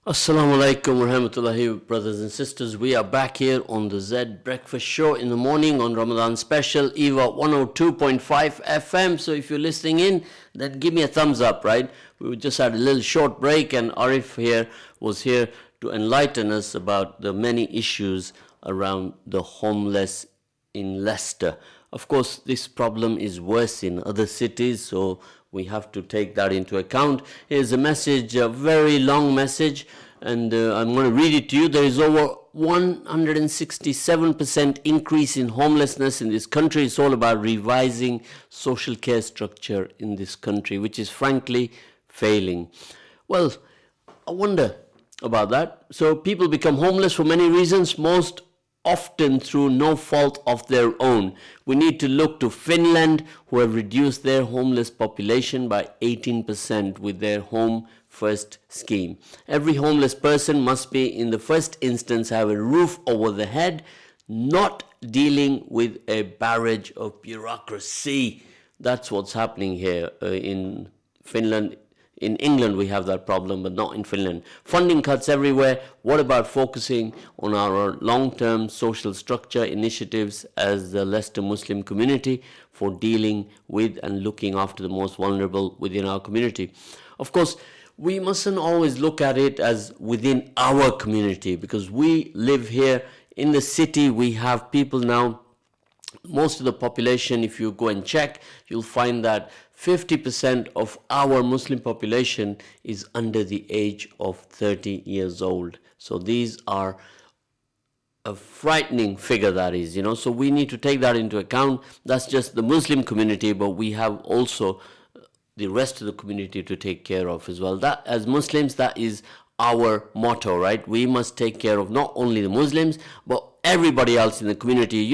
Assalamu alaikum warahmatullahi, brothers and sisters. We are back here on the ZED Breakfast Show in the morning on Ramadan special, EAVA 102.5 FM. So if you're listening in, then give me a thumbs up, right? We just had a little short break and Arif here was here to enlighten us about the many issues around the homeless in Leicester. Of course, this problem is worse in other cities, so we have to take that into account. Here's a message, a very long message, and I'm going to read it to you. There is over 167% increase in homelessness in this country. It's all about revising social care structure in this country, which is frankly failing. Well, I wonder about that. So people become homeless for many reasons, most often through no fault of their own. We need to look to Finland, who have reduced their homeless population by 18% with their Home First scheme. Every homeless person must be, in the first instance, have a roof over the head, not dealing with a barrage of bureaucracy. That's what's happening here in Finland. In England, we have that problem, but not in Finland. Funding cuts everywhere. What about focusing on our long-term social structure initiatives as the Leicester Muslim community for dealing with and looking after the most vulnerable within our community? Of course, we mustn't always look at it as within our community, because we live here in the city. We have people now. Most of the population, if you go and check, you'll find that 50% of our Muslim population is under the age of 30 years old. So these are a frightening figure, that is, so we need to take that into account. That's just the Muslim community, but we have also the rest of the community to take care of as well. That, as Muslims, that is our motto, right? We must take care of not only the Muslims, but everybody else in the community.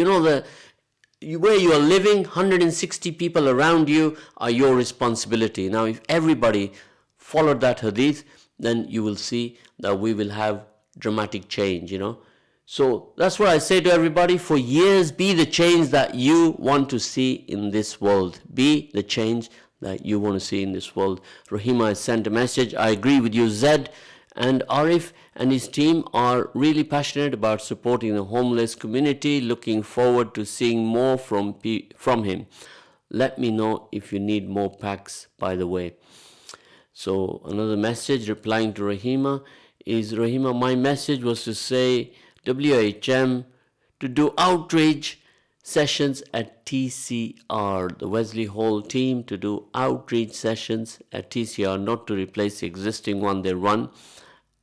Where you are living, 160 people around you are your responsibility. Now, if everybody followed that hadith, then you will see that we will have dramatic change, So that's what I say to everybody. For years, be the change that you want to see in this world. Be the change that you want to see in this world. Rahima has sent a message. I agree with you, Zed. And Arif and his team are really passionate about supporting the homeless community. Looking forward to seeing more from him. Let me know if you need more packs, by the way. So another message replying to Rahima is, Rahima, my message was to say WHM to do outreach sessions at TCR, the Wesley Hall team to do outreach sessions at TCR, not to replace the existing one they run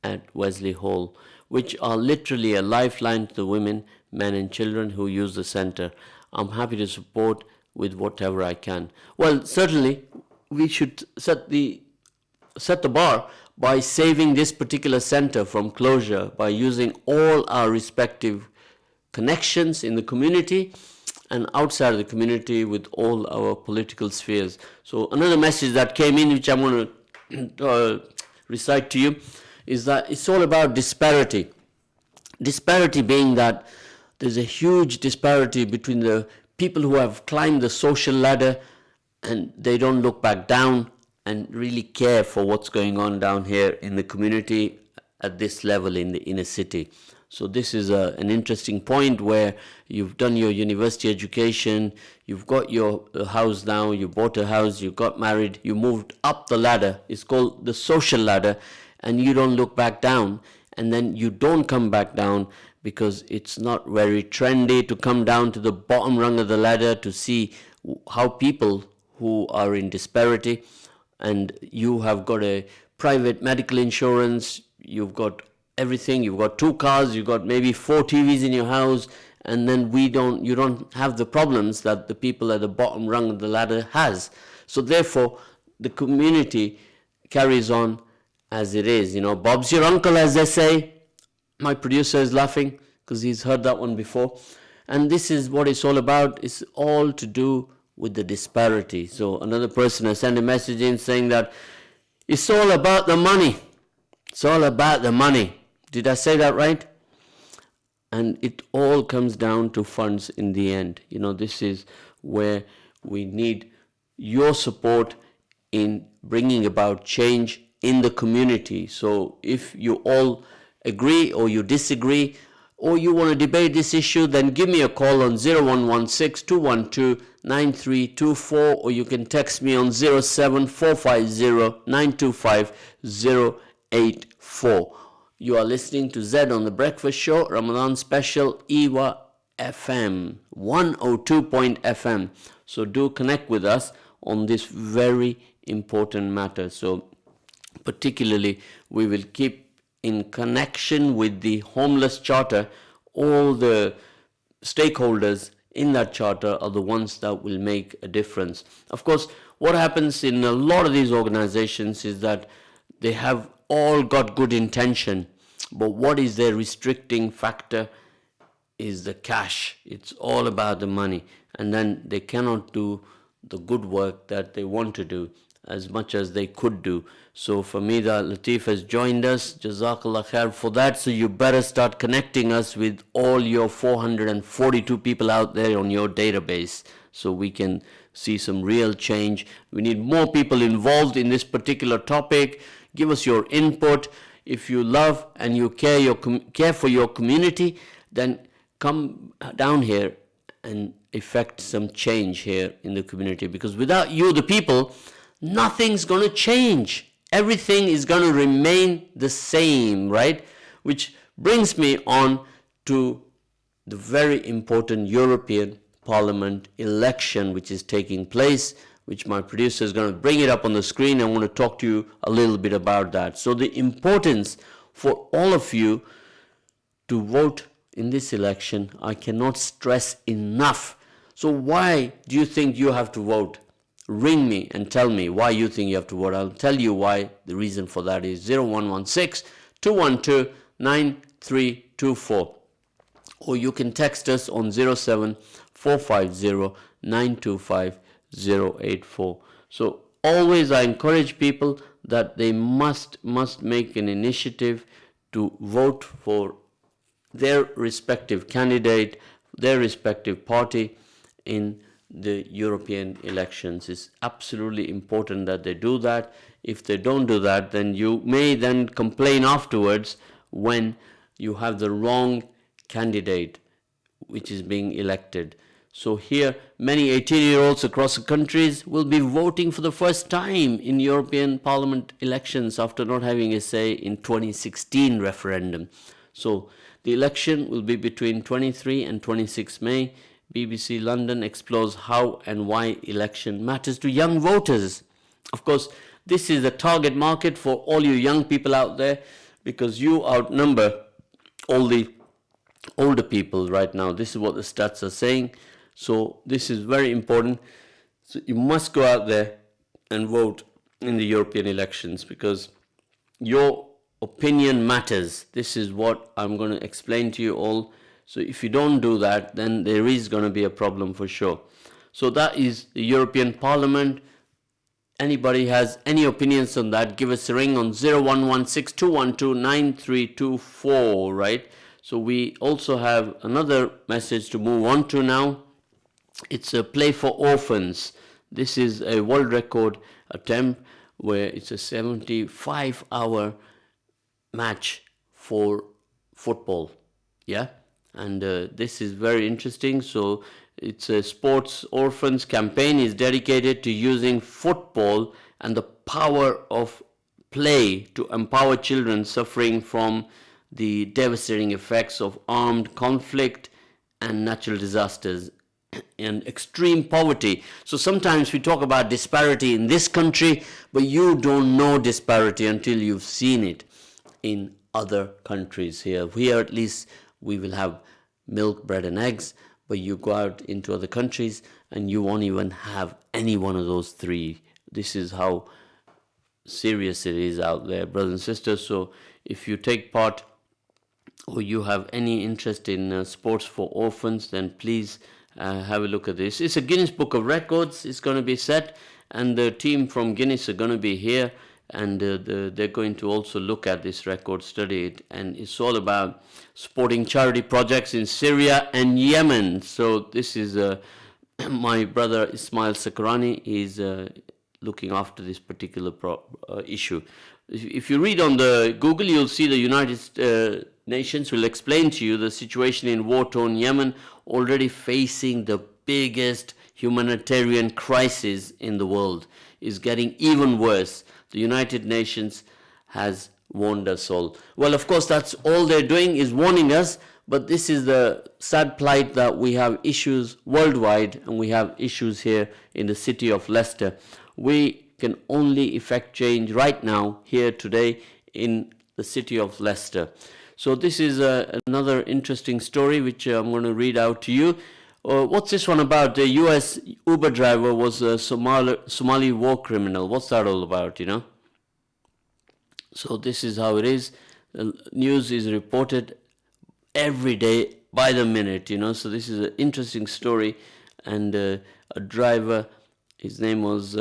at Wesley Hall, which are literally a lifeline to the women, men and children who use the center. I'm happy to support with whatever I can. Well, certainly we should set the bar by saving this particular center from closure by using all our respective connections in the community and outside of the community with all our political spheres. So another message that came in, which I'm going to recite to you, is that it's all about disparity. Disparity being that there's a huge disparity between the people who have climbed the social ladder and they don't look back down and really care for what's going on down here in the community at this level in the inner city. So this is an interesting point where you've done your university education, you've got your house now, you bought a house, you got married, you moved up the ladder. It's called the social ladder, and you don't look back down, and then you don't come back down because it's not very trendy to come down to the bottom rung of the ladder to see how people who are in disparity, and you have got a private medical insurance, you've got everything, you've got 2 cars, you've got maybe 4 TVs in your house, and then you don't have the problems that the people at the bottom rung of the ladder has. So therefore, the community carries on as it is. Bob's your uncle, as they say. My producer is laughing because he's heard that one before. And this is what it's all about. It's all to do with the disparity. So another person has sent a message in saying that it's all about the money. It's all about the money. Did I say that right? And it all comes down to funds in the end. This is where we need your support in bringing about change in the community. So if you all agree or you disagree or you want to debate this issue, then give me a call on 0116-212-9324, or you can text me on 07450-925-084. You are listening to Zed on the Breakfast Show, Ramadan special, EAVA FM 102.FM. So do connect with us on this very important matter. So particularly we will keep in connection with the homeless charter. All the stakeholders in that charter are the ones that will make a difference. Of course, what happens in a lot of these organizations is that they have all got good intention, but what is their restricting factor is the cash. It's all about the money, and then they cannot do the good work that they want to do as much as they could do. So Famida Latif has joined us. Jazakallah khair for that. So you better start connecting us with all your 442 people out there on your database so we can see some real change. We need more people involved in this particular topic. Give us your input. If you love and you care for your community, then come down here and effect some change here in the community, because without you, the people, nothing's going to change. Everything is going to remain the same, right? Which brings me on to the very important European Parliament election which is taking place, which my producer is going to bring it up on the screen. I want to talk to you a little bit about that. So the importance for all of you to vote in this election, I cannot stress enough. So why do you think you have to vote? Ring me and tell me why you think you have to vote. I'll tell you why. The reason for that is 0116-212-9324. Or you can text us on 07450-925-084. So always I encourage people that they must make an initiative to vote for their respective candidate, their respective party in the European elections. It's absolutely important that they do that. If they don't do that, then you may then complain afterwards when you have the wrong candidate which is being elected. So here, many 18-year-olds across the countries will be voting for the first time in European Parliament elections after not having a say in 2016 referendum. So the election will be between 23 and 26 May. BBC London explores how and why election matters to young voters. Of course, this is a target market for all you young people out there, because you outnumber all the older people right now. This is what the stats are saying. So this is very important. So you must go out there and vote in the European elections, because your opinion matters. This is what I'm going to explain to you all. So if you don't do that, then there is going to be a problem for sure. So that is the European Parliament. Anybody has any opinions on that, give us a ring on 0116-212-9324, right? So we also have another message to move on to now. It's a Play for Orphans. This is a world record attempt where it's a 75-hour match for football. Yeah? And this is very interesting. So it's a sports orphans campaign is dedicated to using football and the power of play to empower children suffering from the devastating effects of armed conflict and natural disasters and extreme poverty. So sometimes we talk about disparity in this country, but you don't know disparity until you've seen it in other countries. Here at least we will have milk, bread and eggs, but you go out into other countries and you won't even have any one of those three. This is how serious it is out there, brothers and sisters. So if you take part or you have any interest in sports for orphans, then please have a look at this. It's a Guinness Book of Records. It's going to be set, and the team from Guinness are going to be here, and they're going to also look at this record, study it, and it's all about supporting charity projects in Syria and Yemen. So this is my brother Ismail Sakrani is looking after this particular issue. If you read on the Google, you'll see the United Nations will explain to you the situation in war-torn Yemen, already facing the biggest humanitarian crisis in the world, is getting even worse. The United Nations has warned us all. Well, of course, that's all they're doing is warning us, but this is the sad plight that we have issues worldwide and we have issues here in the city of Leicester. We can only effect change right now, here today, in the city of Leicester. So this is another interesting story which I'm going to read out to you. What's this one about? The US Uber driver was a Somali war criminal. What's that all about, you know? So this is how it is. The news is reported every day by the minute, you know. So this is an interesting story. And a driver, his name was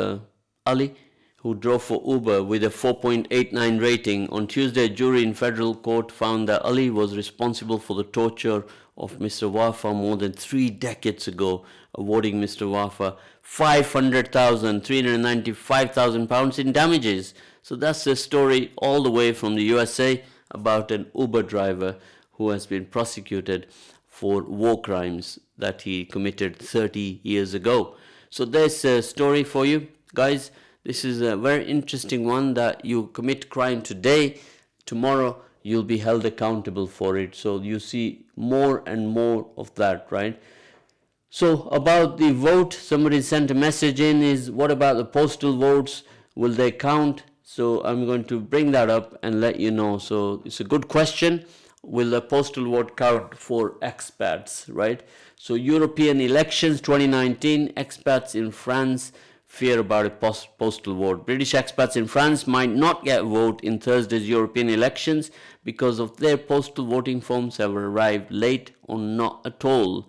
Ali, who drove for Uber with a 4.89 rating. On Tuesday, a jury in federal court found that Ali was responsible for the torture of Mr. Wafa more than 3 decades ago, awarding Mr. Wafa £395,000 in damages. So that's the story all the way from the USA about an Uber driver who has been prosecuted for war crimes that he committed 30 years ago. So there's a story for you, guys. This is a very interesting one, that you commit crime today, tomorrow you'll be held accountable for it. So you see more and more of that, right? So about the vote, somebody sent a message in, is what about the postal votes? Will they count? So I'm going to bring that up and let you know. So it's a good question. Will the postal vote count for expats, right? So European elections 2019, expats in France fear about a postal vote. British expats in France might not get a vote in Thursday's European elections because of their postal voting forms have arrived late or not at all.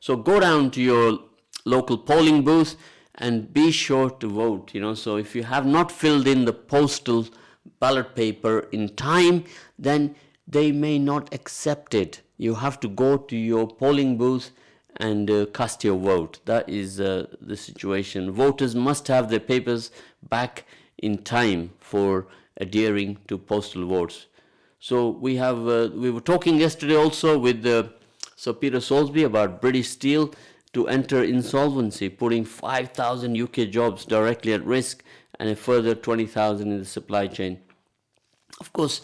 So go down to your local polling booth and be sure to vote, you know. So if you have not filled in the postal ballot paper in time, then they may not accept it. You have to go to your polling booth and cast your vote. That is the situation. Voters must have their papers back in time for adhering to postal votes. So we were talking yesterday also with Sir Peter Soulsby about British Steel to enter insolvency, putting 5,000 UK jobs directly at risk and a further 20,000 in the supply chain. Of course,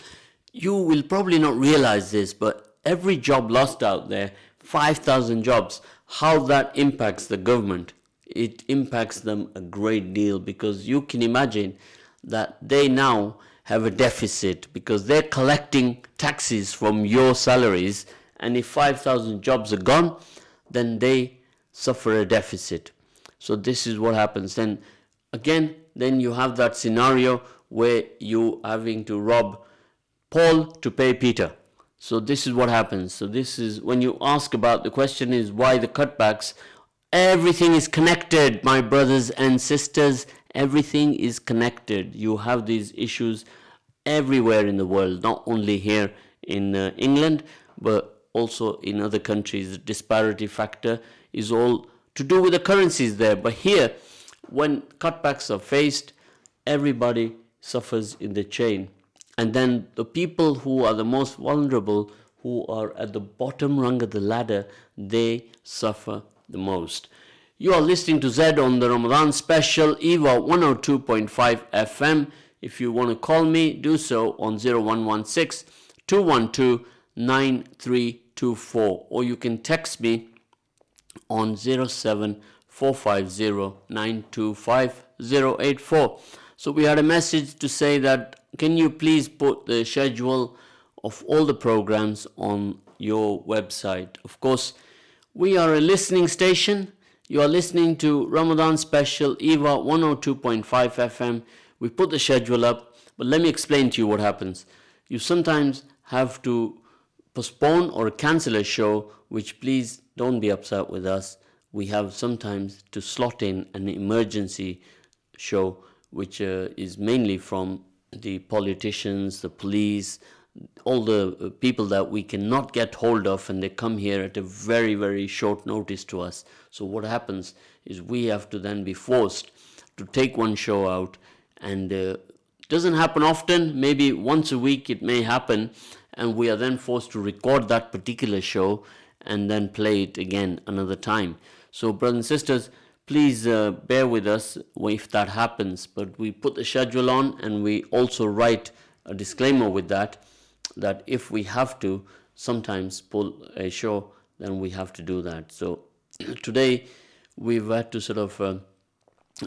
you will probably not realize this, but every job lost out there, 5,000 jobs, how that impacts the government. It impacts them a great deal, because you can imagine that they now have a deficit because they're collecting taxes from your salaries, and if 5,000 jobs are gone, then they suffer a deficit. So this is what happens. Then again, then you have that scenario where you having to rob Paul to pay Peter. So this is what happens. So this is when you ask about, the question is why the cutbacks. Everything is connected, my brothers and sisters. Everything is connected. You have these issues everywhere in the world, not only here in England, but also in other countries. The disparity factor is all to do with the currencies there. But here, when cutbacks are faced, everybody suffers in the chain. And then the people who are the most vulnerable, who are at the bottom rung of the ladder, they suffer the most. You are listening to ZED on the Ramadan special, EAVA 102.5 FM. If you want to call me, do so on 0116 212 9324, or you can text me on 07450 925 084. So we had a message to say that, can you please put the schedule of all the programs on your website? Of course, we are a listening station. You are listening to Ramadan special, EAVA 102.5 FM. We put the schedule up, but let me explain to you what happens. You sometimes have to postpone or cancel a show, which please don't be upset with us. We have sometimes to slot in an emergency show, which is mainly from the politicians, the police, all the people that we cannot get hold of, and they come here at a very, very short notice to us. So what happens is we have to then be forced to take one show out and doesn't happen often. Maybe once a week it may happen, and we are then forced to record that particular show and then play it again another time. So brothers and sisters, please bear with us if that happens. But we put the schedule on, and we also write a disclaimer with that if we have to sometimes pull a show, then we have to do that. So today we've had to sort of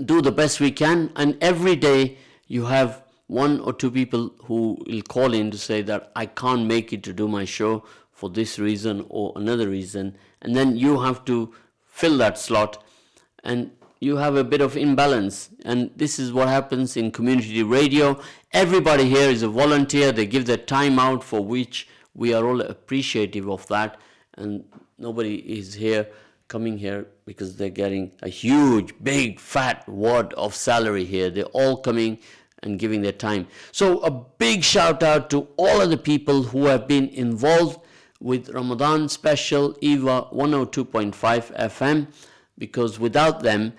do the best we can, and every day you have one or two people who will call in to say that I can't make it to do my show for this reason or another reason, and then you have to fill that slot, and you have a bit of imbalance. And this is what happens in community radio. Everybody here is a volunteer. They give their time out, for which we are all appreciative of that, and nobody is here coming here because they're getting a huge, big, fat wad of salary here. They're all coming and giving their time. So a big shout out to all of the people who have been involved with Ramadan special EAVA 102.5 FM, because without them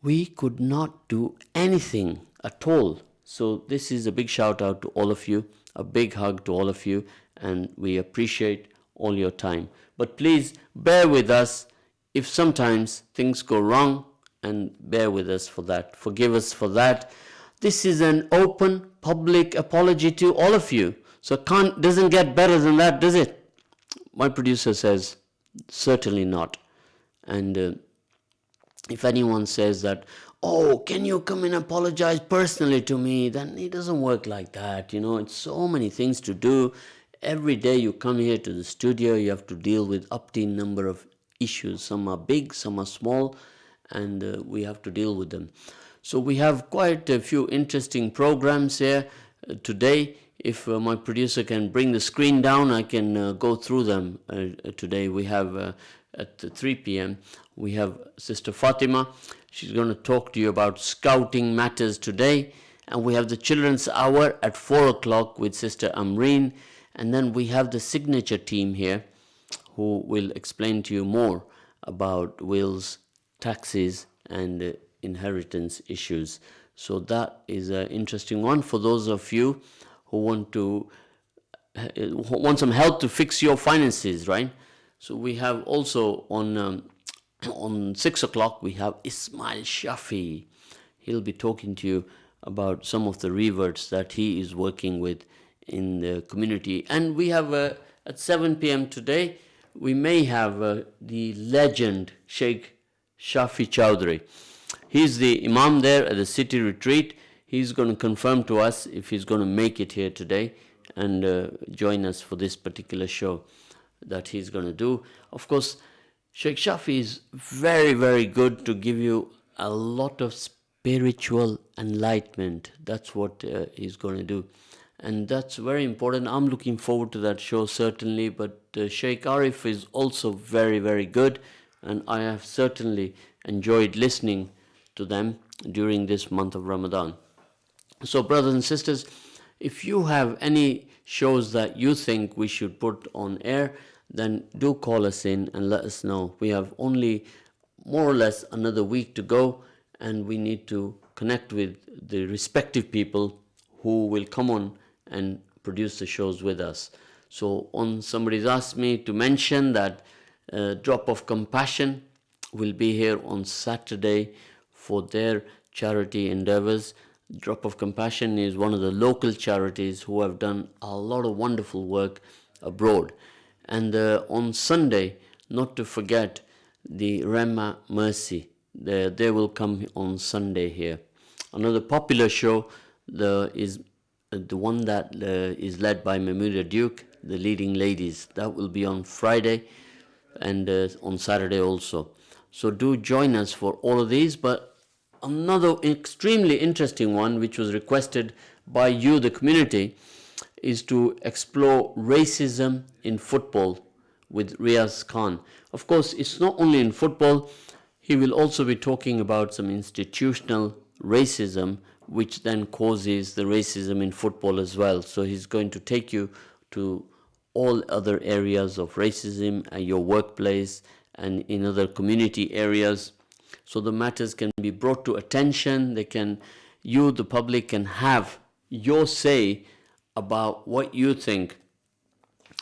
we could not do anything at all. So this is a big shout out to all of you, a big hug to all of you, and we appreciate all your time. But please bear with us if sometimes things go wrong, and bear with us for that. Forgive us for that. This is an open public apology to all of you. So doesn't get better than that, does it? My producer says, certainly not. And if anyone says that, oh, can you come and apologize personally to me, then it doesn't work like that. It's so many things to do. Every day you come here to the studio, you have to deal with upteen number of issues. Some are big, some are small, and we have to deal with them. So we have quite a few interesting programs here today. If my producer can bring the screen down, I can go through them today. We have at 3 p.m. we have Sister Fatima. She's going to talk to you about scouting matters today. And we have the Children's Hour at 4 o'clock with Sister Amreen. And then we have the signature team here who will explain to you more about wills, taxes, and inheritance issues. So that is an interesting one for those of you who want some help to fix your finances, right? So we have also on 6 o'clock we have Ismail Shafi. He'll be talking to you about some of the reverts that he is working with in the community. And we have at 7 p.m. today, we may have the legend Sheikh Shafi Chowdhury. He's the Imam there at the city retreat. He's going to confirm to us if he's going to make it here today and join us for this particular show that he's going to do. Of course, Sheikh Shafi is very, very good to give you a lot of spiritual enlightenment. That's what he's going to do. And that's very important. I'm looking forward to that show, certainly. But Sheikh Arif is also very, very good. And I have certainly enjoyed listening to them during this month of Ramadan. So, brothers and sisters, if you have any shows that you think we should put on air, then do call us in and let us know. We have only more or less another week to go, and we need to connect with the respective people who will come on and produce the shows with us. So somebody's asked me to mention that Drop of Compassion will be here on Saturday for their charity endeavors. Drop of Compassion is one of the local charities who have done a lot of wonderful work abroad. And on Sunday, not to forget, the Rema Mercy. They will come on Sunday here. Another popular show is the one that is led by Mahmouda Duke, the Leading Ladies. That will be on Friday and on Saturday also. So do join us for all of these. But another extremely interesting one, which was requested by you, the community, is to explore racism in football with Riaz Khan. Of course, it's not only in football. He will also be talking about some institutional racism, which then causes the racism in football as well. So he's going to take you to all other areas of racism at your workplace and in other community areas. So the matters can be brought to attention. You, the public, can have your say about what you think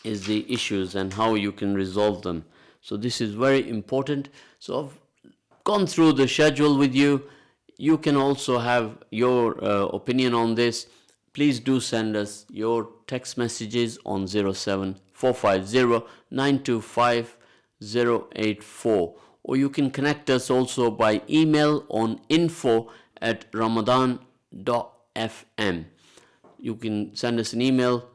is the issues and how you can resolve them. So this is very important. So I've gone through the schedule with you. You can also have your opinion on this. Please do send us your text messages on 07450 or you can connect us also by email on info@ramadan.fm. You can send us an email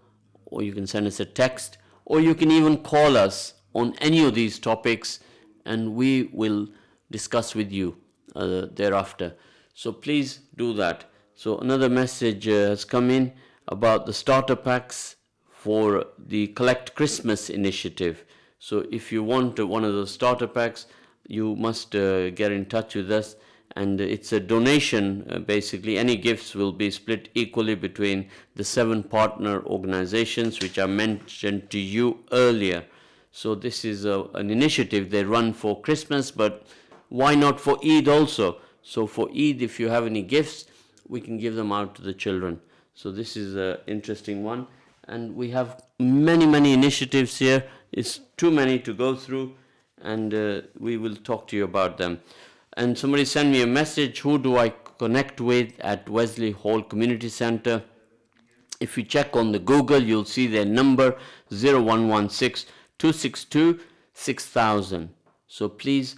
or you can send us a text or you can even call us on any of these topics and we will discuss with you thereafter. So please do that. So another message has come in about the starter packs for the Collect Christmas initiative. So if you want one of those starter packs, you must get in touch with us, and it's a donation. Basically, any gifts will be split equally between the 7 partner organizations which I mentioned to you earlier. So this is an initiative they run for Christmas, but why not for Eid also? So for Eid, if you have any gifts, we can give them out to the children. So this is an interesting one. And we have many initiatives here. It's too many to go through, and we will talk to you about them. And somebody sent me a message, who do I connect with at Wesley Hall Community Center? If you check on the Google, you'll see their number 0116 262 6000. So please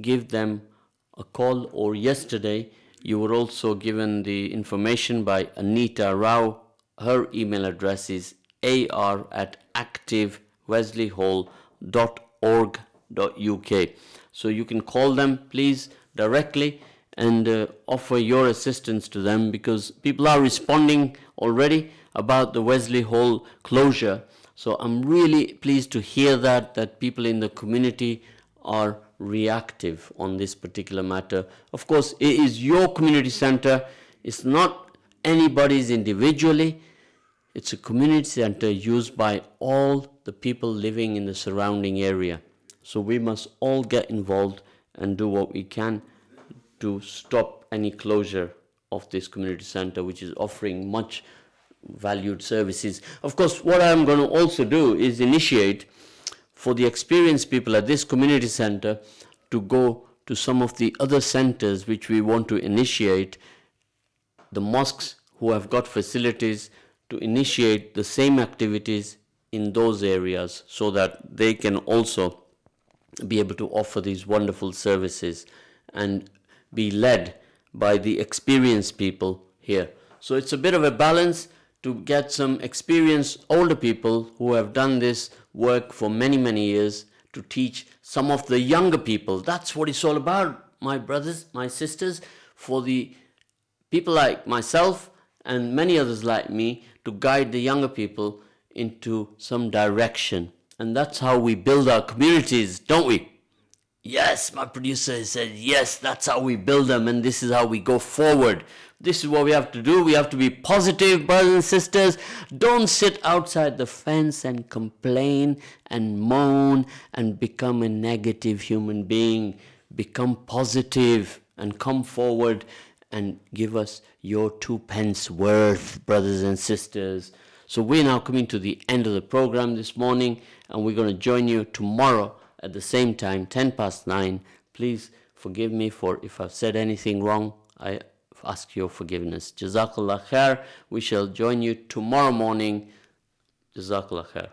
give them a call. Or yesterday, you were also given the information by Anita Rao. Her email address is ar@activewesleyhall.org.uk. So you can call them, please, directly and offer your assistance to them, because people are responding already about the Wesley Hall closure. So I'm really pleased to hear that people in the community are reactive on this particular matter. Of course, it is your community center. It's not anybody's individually. It's a community center used by all the people living in the surrounding area. So we must all get involved and do what we can to stop any closure of this community center, which is offering much valued services. Of course, what I'm going to also do is initiate for the experienced people at this community center to go to some of the other centers which we want to initiate, the mosques who have got facilities, to initiate the same activities in those areas so that they can also be able to offer these wonderful services and be led by the experienced people here. So it's a bit of a balance to get some experienced older people who have done this work for many years to teach some of the younger people. That's what it's all about, my brothers, my sisters, for the people like myself and many others like me to guide the younger people into some direction. And that's how we build our communities, don't we? Yes, my producer said, yes, that's how we build them, and this is how we go forward. This is what we have to do. We have to be positive, brothers and sisters. Don't sit outside the fence and complain and moan and become a negative human being. Become positive and come forward and give us your 2 pence worth, brothers and sisters. So we're now coming to the end of the program this morning, and we're going to join you tomorrow at the same time, 9:10. Please forgive me for if I've said anything wrong. I ask your forgiveness. Jazakallah khair. We shall join you tomorrow morning. Jazakallah khair.